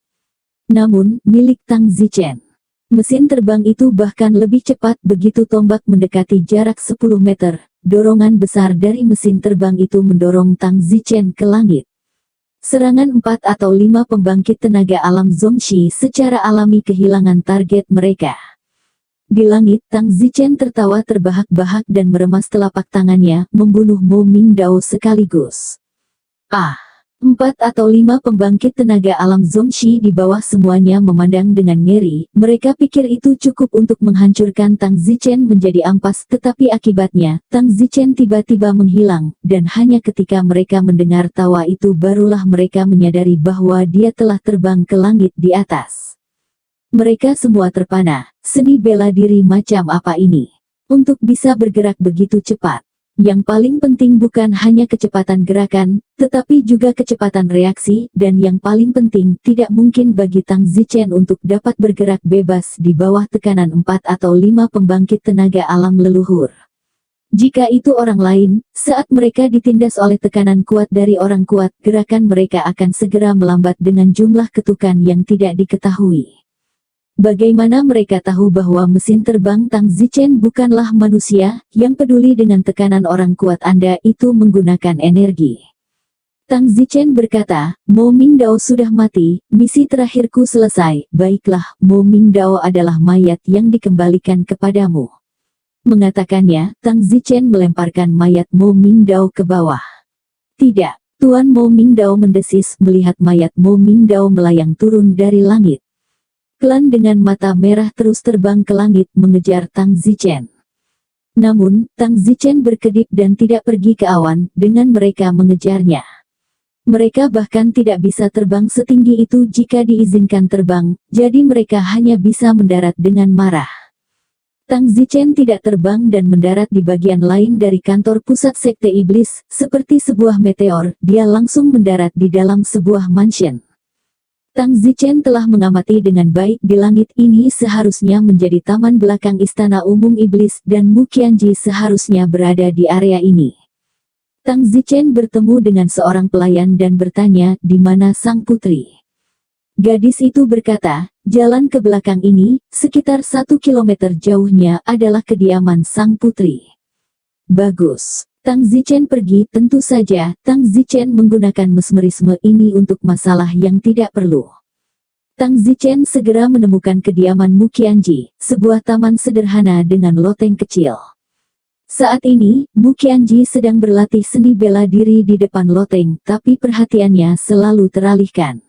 Namun, milik Tang Zichen. Mesin terbang itu bahkan lebih cepat. Begitu tombak mendekati jarak 10 meter, dorongan besar dari mesin terbang itu mendorong Tang Zichen ke langit. Serangan 4 atau 5 pembangkit tenaga alam Zongxi secara alami kehilangan target mereka. Di langit, Tang Zichen tertawa terbahak-bahak dan meremas telapak tangannya, membunuh Mo Mingdao sekaligus. 4 atau 5 pembangkit tenaga alam Zongxi di bawah semuanya memandang dengan ngeri. Mereka pikir itu cukup untuk menghancurkan Tang Zichen menjadi ampas, tetapi akibatnya, Tang Zichen tiba-tiba menghilang, dan hanya ketika mereka mendengar tawa itu barulah mereka menyadari bahwa dia telah terbang ke langit di atas. Mereka semua terpana, seni bela diri macam apa ini? Untuk bisa bergerak begitu cepat. Yang paling penting bukan hanya kecepatan gerakan, tetapi juga kecepatan reaksi, dan yang paling penting, tidak mungkin bagi Tang Zichen untuk dapat bergerak bebas di bawah tekanan 4 atau 5 pembangkit tenaga alam leluhur. Jika itu orang lain, saat mereka ditindas oleh tekanan kuat dari orang kuat, gerakan mereka akan segera melambat dengan jumlah ketukan yang tidak diketahui. Bagaimana mereka tahu bahwa mesin terbang Tang Zichen bukanlah manusia, yang peduli dengan tekanan orang kuat? Anda itu menggunakan energi. Tang Zichen berkata, Mo Mingdao sudah mati, misi terakhirku selesai. Baiklah, Mo Mingdao adalah mayat yang dikembalikan kepadamu. Mengatakannya, Tang Zichen melemparkan mayat Mo Mingdao ke bawah. Tidak, Tuan Mo Mingdao mendesis melihat mayat Mo Mingdao melayang turun dari langit. Klan dengan mata merah terus terbang ke langit mengejar Tang Zichen. Namun, Tang Zichen berkedip dan tidak pergi ke awan, dengan mereka mengejarnya. Mereka bahkan tidak bisa terbang setinggi itu jika diizinkan terbang, jadi mereka hanya bisa mendarat dengan marah. Tang Zichen tidak terbang dan mendarat di bagian lain dari kantor pusat sekte iblis, seperti sebuah meteor. Dia langsung mendarat di dalam sebuah mansion. Tang Zichen telah mengamati dengan baik di langit ini seharusnya menjadi taman belakang istana umum iblis, dan Mu Qianji seharusnya berada di area ini. Tang Zichen bertemu dengan seorang pelayan dan bertanya, di mana sang putri? Gadis itu berkata, jalan ke belakang ini, sekitar 1 kilometer jauhnya adalah kediaman sang putri. Bagus. Tang Zichen pergi. Tentu saja, Tang Zichen menggunakan mesmerisme ini untuk masalah yang tidak perlu. Tang Zichen segera menemukan kediaman Mu Qianji, sebuah taman sederhana dengan loteng kecil. Saat ini, Mu Qianji sedang berlatih seni bela diri di depan loteng, tapi perhatiannya selalu teralihkan.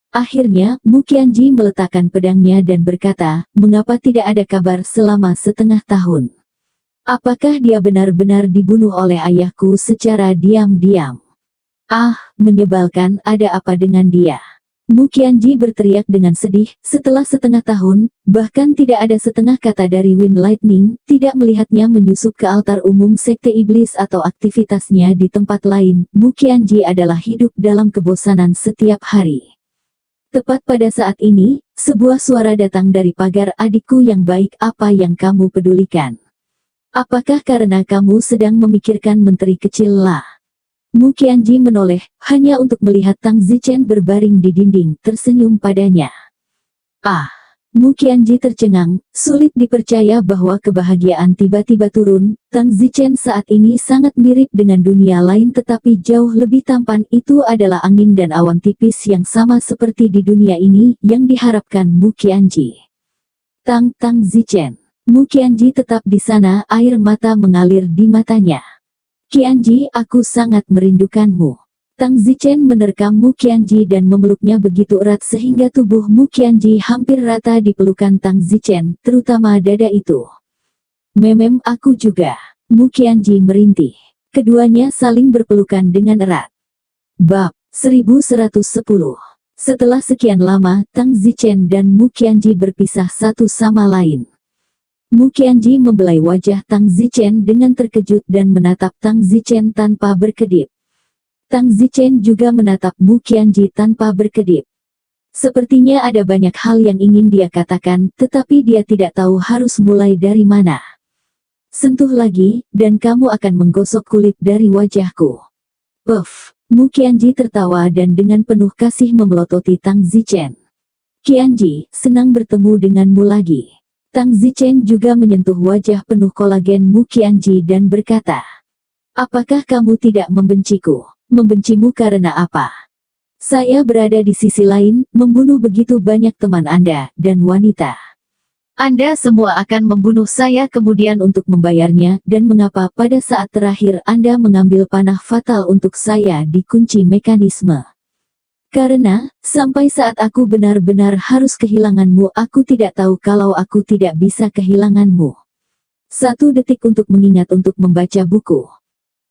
Akhirnya, Mu Qianji meletakkan pedangnya dan berkata, mengapa tidak ada kabar selama setengah tahun? Apakah dia benar-benar dibunuh oleh ayahku secara diam-diam? Menyebalkan, ada apa dengan dia? Mu Qianji berteriak dengan sedih. Setelah setengah tahun, bahkan tidak ada setengah kata dari Wind Lightning, tidak melihatnya menyusup ke altar umum Sekte Iblis atau aktivitasnya di tempat lain. Mu Qianji adalah hidup dalam kebosanan setiap hari. Tepat pada saat ini, sebuah suara datang dari pagar. Adikku yang baik, apa yang kamu pedulikan? Apakah karena kamu sedang memikirkan menteri kecil lah? Mu Qianji menoleh, hanya untuk melihat Tang Zichen berbaring di dinding, tersenyum padanya. Ah! Mu Qianji tercengang, sulit dipercaya bahwa kebahagiaan tiba-tiba turun. Tang Zichen saat ini sangat mirip dengan dunia lain tetapi jauh lebih tampan. Itu adalah angin dan awan tipis yang sama seperti di dunia ini, yang diharapkan Mu Qianji. Tang Zichen. Mu Qianji tetap di sana, air mata mengalir di matanya. Qianji, aku sangat merindukanmu. Tang Zichen menerkam Mu Qianji dan memeluknya begitu erat sehingga tubuh Mu Qianji hampir rata di pelukan Tang Zichen, terutama dada itu. Memem, aku juga. Mu Qianji merintih. Keduanya saling berpelukan dengan erat. Bab 1110. Setelah sekian lama, Tang Zichen dan Mu Qianji berpisah satu sama lain. Mu Qianji membelai wajah Tang Zichen dengan terkejut dan menatap Tang Zichen tanpa berkedip. Tang Zichen juga menatap Mu Qianji tanpa berkedip. Sepertinya ada banyak hal yang ingin dia katakan, tetapi dia tidak tahu harus mulai dari mana. Sentuh lagi, dan kamu akan menggosok kulit dari wajahku. Puff! Mu Qianji tertawa dan dengan penuh kasih memelototi Tang Zichen. Qianji, senang bertemu denganmu lagi. Tang Zichen juga menyentuh wajah penuh kolagen Mu Qianji dan berkata, apakah kamu tidak membenciku? Membencimu karena apa? Saya berada di sisi lain, membunuh begitu banyak teman Anda, dan wanita. Anda semua akan membunuh saya kemudian untuk membayarnya, dan mengapa pada saat terakhir Anda mengambil panah fatal untuk saya di kunci mekanisme? Karena, sampai saat aku benar-benar harus kehilanganmu, aku tidak tahu kalau aku tidak bisa kehilanganmu. 1 detik untuk mengingat untuk membaca buku.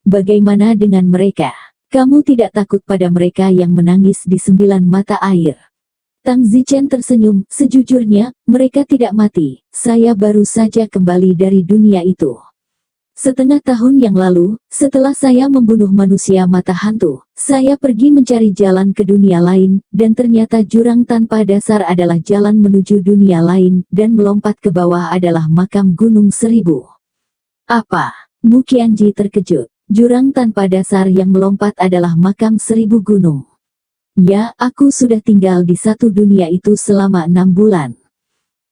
Bagaimana dengan mereka? Kamu tidak takut pada mereka yang menangis di 9 mata air? Tang Zichen tersenyum, sejujurnya, mereka tidak mati, saya baru saja kembali dari dunia itu. Setengah tahun yang lalu, setelah saya membunuh manusia mata hantu, saya pergi mencari jalan ke dunia lain, dan ternyata jurang tanpa dasar adalah jalan menuju dunia lain, dan melompat ke bawah adalah makam gunung 1000. Apa? Mu Qianji terkejut. Jurang tanpa dasar yang melompat adalah makam 1000 gunung. Ya, aku sudah tinggal di satu dunia itu selama 6 bulan.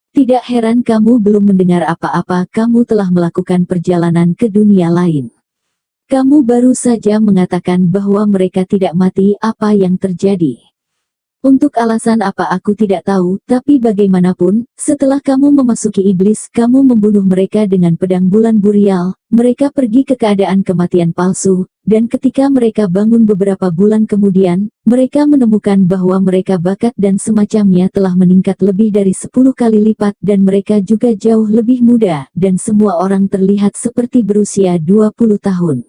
Tidak heran kamu belum mendengar apa-apa, kamu telah melakukan perjalanan ke dunia lain. Kamu baru saja mengatakan bahwa mereka tidak mati, apa yang terjadi? Untuk alasan apa aku tidak tahu, tapi bagaimanapun, setelah kamu memasuki iblis, kamu membunuh mereka dengan pedang bulan burial, mereka pergi ke keadaan kematian palsu, dan ketika mereka bangun beberapa bulan kemudian, mereka menemukan bahwa mereka bakat dan semacamnya telah meningkat lebih dari 10 kali lipat dan mereka juga jauh lebih muda, dan semua orang terlihat seperti berusia 20 tahun.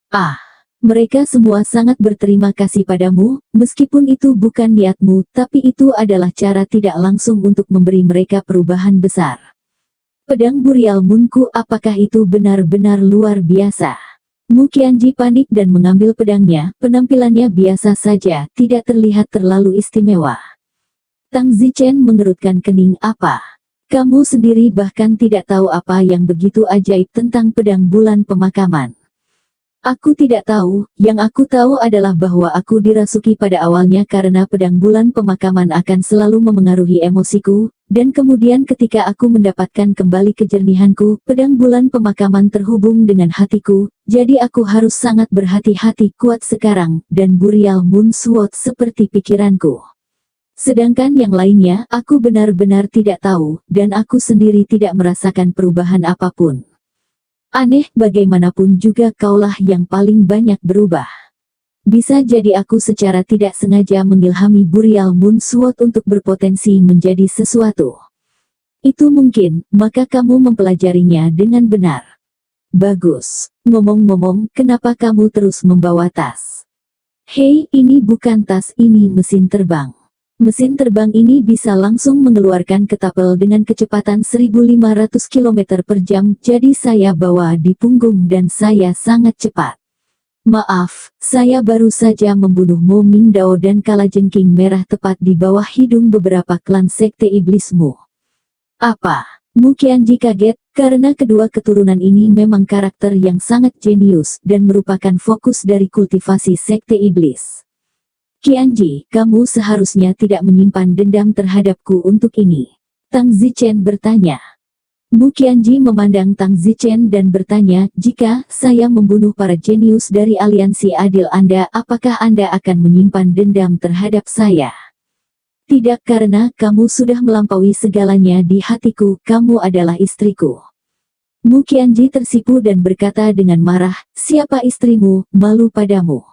Ah! Mereka semua sangat berterima kasih padamu, meskipun itu bukan niatmu, tapi itu adalah cara tidak langsung untuk memberi mereka perubahan besar. Pedang burial Munku, apakah itu benar-benar luar biasa? Mu Qianji panik dan mengambil pedangnya, penampilannya biasa saja, tidak terlihat terlalu istimewa. Tang Zichen mengerutkan kening, apa? Kamu sendiri bahkan tidak tahu apa yang begitu ajaib tentang pedang bulan pemakaman. Aku tidak tahu, yang aku tahu adalah bahwa aku dirasuki pada awalnya karena pedang bulan pemakaman akan selalu memengaruhi emosiku, dan kemudian ketika aku mendapatkan kembali kejernihanku, pedang bulan pemakaman terhubung dengan hatiku, jadi aku harus sangat berhati-hati kuat sekarang, dan Burial Moon Sword seperti pikiranku. Sedangkan yang lainnya, aku benar-benar tidak tahu, dan aku sendiri tidak merasakan perubahan apapun. Aneh, bagaimanapun juga kaulah yang paling banyak berubah. Bisa jadi aku secara tidak sengaja mengilhami Burial Moon Sword untuk berpotensi menjadi sesuatu. Itu mungkin, maka kamu mempelajarinya dengan benar. Bagus. Ngomong-ngomong, kenapa kamu terus membawa tas? Hei, ini bukan tas, ini mesin terbang. Mesin terbang ini bisa langsung mengeluarkan ketapel dengan kecepatan 1500 km per jam, jadi saya bawa di punggung dan saya sangat cepat. Maaf, saya baru saja membunuh Mo Mingdao dan kalajengking merah tepat di bawah hidung beberapa klan sekte iblismu. Apa? Mu Qianji kaget, karena kedua keturunan ini memang karakter yang sangat jenius dan merupakan fokus dari kultivasi sekte iblis. Qianji, kamu seharusnya tidak menyimpan dendam terhadapku untuk ini. Tang Zichen bertanya. Mu Qianji memandang Tang Zichen dan bertanya, jika saya membunuh para jenius dari aliansi adil Anda, apakah Anda akan menyimpan dendam terhadap saya? Tidak, karena kamu sudah melampaui segalanya di hatiku, kamu adalah istriku. Mu Qianji tersipu dan berkata dengan marah, siapa istrimu, malu padamu.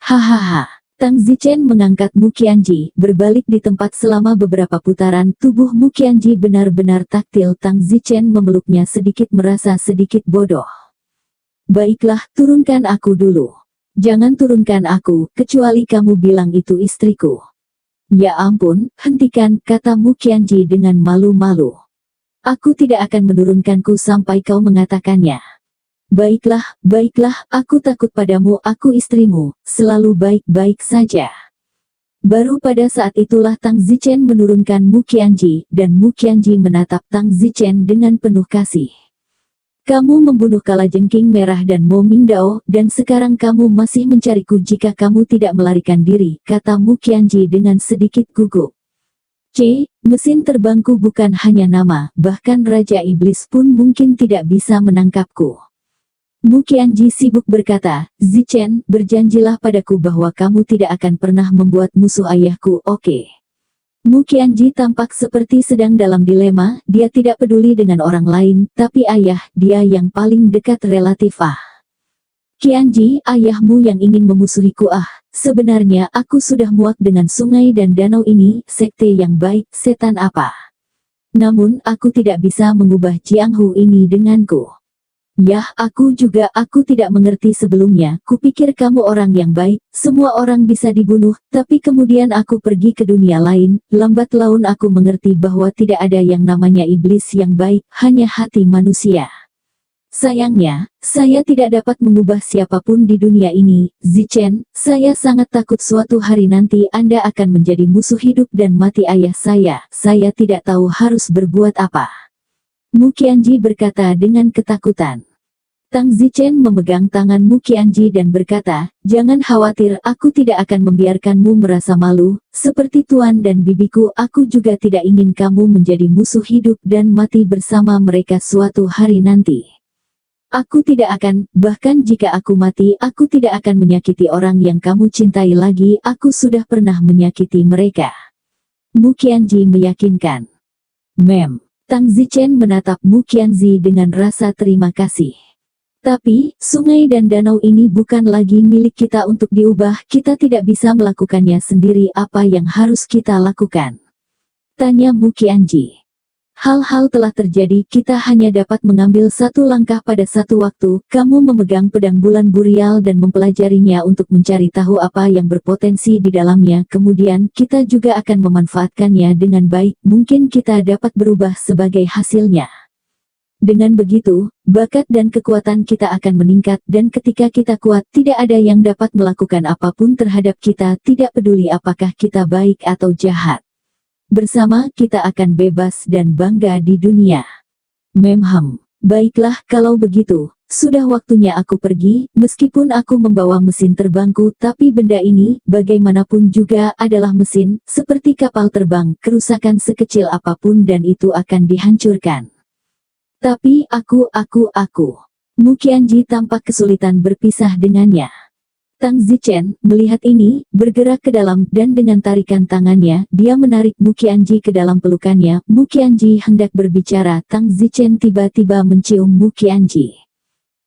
Hahaha. Tang Zichen mengangkat Mu Qianji, berbalik di tempat selama beberapa putaran. Tubuh Mu Qianji benar-benar taktil. Tang Zichen memeluknya sedikit, merasa sedikit bodoh. Baiklah, turunkan aku dulu. Jangan turunkan aku, kecuali kamu bilang itu istriku. Ya ampun, hentikan, kata Mu Qianji dengan malu-malu. Aku tidak akan menurunkanku sampai kau mengatakannya. Baiklah, baiklah, aku takut padamu, aku istrimu, selalu baik-baik saja. Baru pada saat itulah Tang Zichen menurunkan Mu Qianji, dan Mu Qianji menatap Tang Zichen dengan penuh kasih. Kamu membunuh kalajengking merah dan Mo Mingdao, dan sekarang kamu masih mencariku jika kamu tidak melarikan diri, kata Mu Qianji dengan sedikit gugup. Mesin terbangku bukan hanya nama, bahkan Raja Iblis pun mungkin tidak bisa menangkapku. Mu Qianji sibuk berkata, Zichen, berjanjilah padaku bahwa kamu tidak akan pernah membuat musuh ayahku, oke? Mu Qianji tampak seperti sedang dalam dilema, dia tidak peduli dengan orang lain, tapi ayah, dia yang paling dekat relatif. Qianji, ayahmu yang ingin memusuhiku. Sebenarnya aku sudah muak dengan sungai dan danau ini, sekte yang baik, setan apa? Namun aku tidak bisa mengubah Jianghu ini denganku. Yah, aku tidak mengerti sebelumnya, kupikir kamu orang yang baik, semua orang bisa dibunuh, tapi kemudian aku pergi ke dunia lain, lambat laun aku mengerti bahwa tidak ada yang namanya iblis yang baik, hanya hati manusia. Sayangnya, saya tidak dapat mengubah siapapun di dunia ini, Zichen, saya sangat takut suatu hari nanti Anda akan menjadi musuh hidup dan mati ayah saya tidak tahu harus berbuat apa. Mu Qianji berkata dengan ketakutan. Tang Zichen memegang tangan Mu Qianji dan berkata, jangan khawatir, aku tidak akan membiarkanmu merasa malu, seperti tuan dan bibiku, aku juga tidak ingin kamu menjadi musuh hidup dan mati bersama mereka suatu hari nanti. Aku tidak akan, bahkan jika aku mati, aku tidak akan menyakiti orang yang kamu cintai lagi, aku sudah pernah menyakiti mereka. Mu Qianji meyakinkan. Tang Zichen menatap Mu Qianji dengan rasa terima kasih. Tapi, sungai dan danau ini bukan lagi milik kita untuk diubah, kita tidak bisa melakukannya sendiri, apa yang harus kita lakukan? Tanya Mu Qianji. Hal-hal telah terjadi, kita hanya dapat mengambil satu langkah pada satu waktu, kamu memegang pedang bulan burial dan mempelajarinya untuk mencari tahu apa yang berpotensi di dalamnya, kemudian kita juga akan memanfaatkannya dengan baik, mungkin kita dapat berubah sebagai hasilnya. Dengan begitu, bakat dan kekuatan kita akan meningkat, dan ketika kita kuat, tidak ada yang dapat melakukan apapun terhadap kita, tidak peduli apakah kita baik atau jahat. Bersama kita akan bebas dan bangga di dunia. Baiklah, kalau begitu, sudah waktunya aku pergi, meskipun aku membawa mesin terbangku, tapi benda ini, bagaimanapun juga, adalah mesin, seperti kapal terbang, kerusakan sekecil apapun dan itu akan dihancurkan. Tapi aku. Mu Qianji tampak kesulitan berpisah dengannya. Tang Zichen, melihat ini, bergerak ke dalam, dan dengan tarikan tangannya, dia menarik Mu Qianji ke dalam pelukannya. Mu Qianji hendak berbicara, Tang Zichen tiba-tiba mencium Mu Qianji.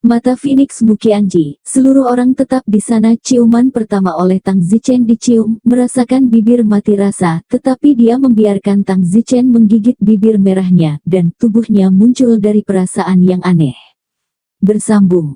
Mata Phoenix Mu Qianji, seluruh orang tetap di sana. Ciuman pertama oleh Tang Zichen dicium, merasakan bibir mati rasa, tetapi dia membiarkan Tang Zichen menggigit bibir merahnya, dan tubuhnya muncul dari perasaan yang aneh. Bersambung.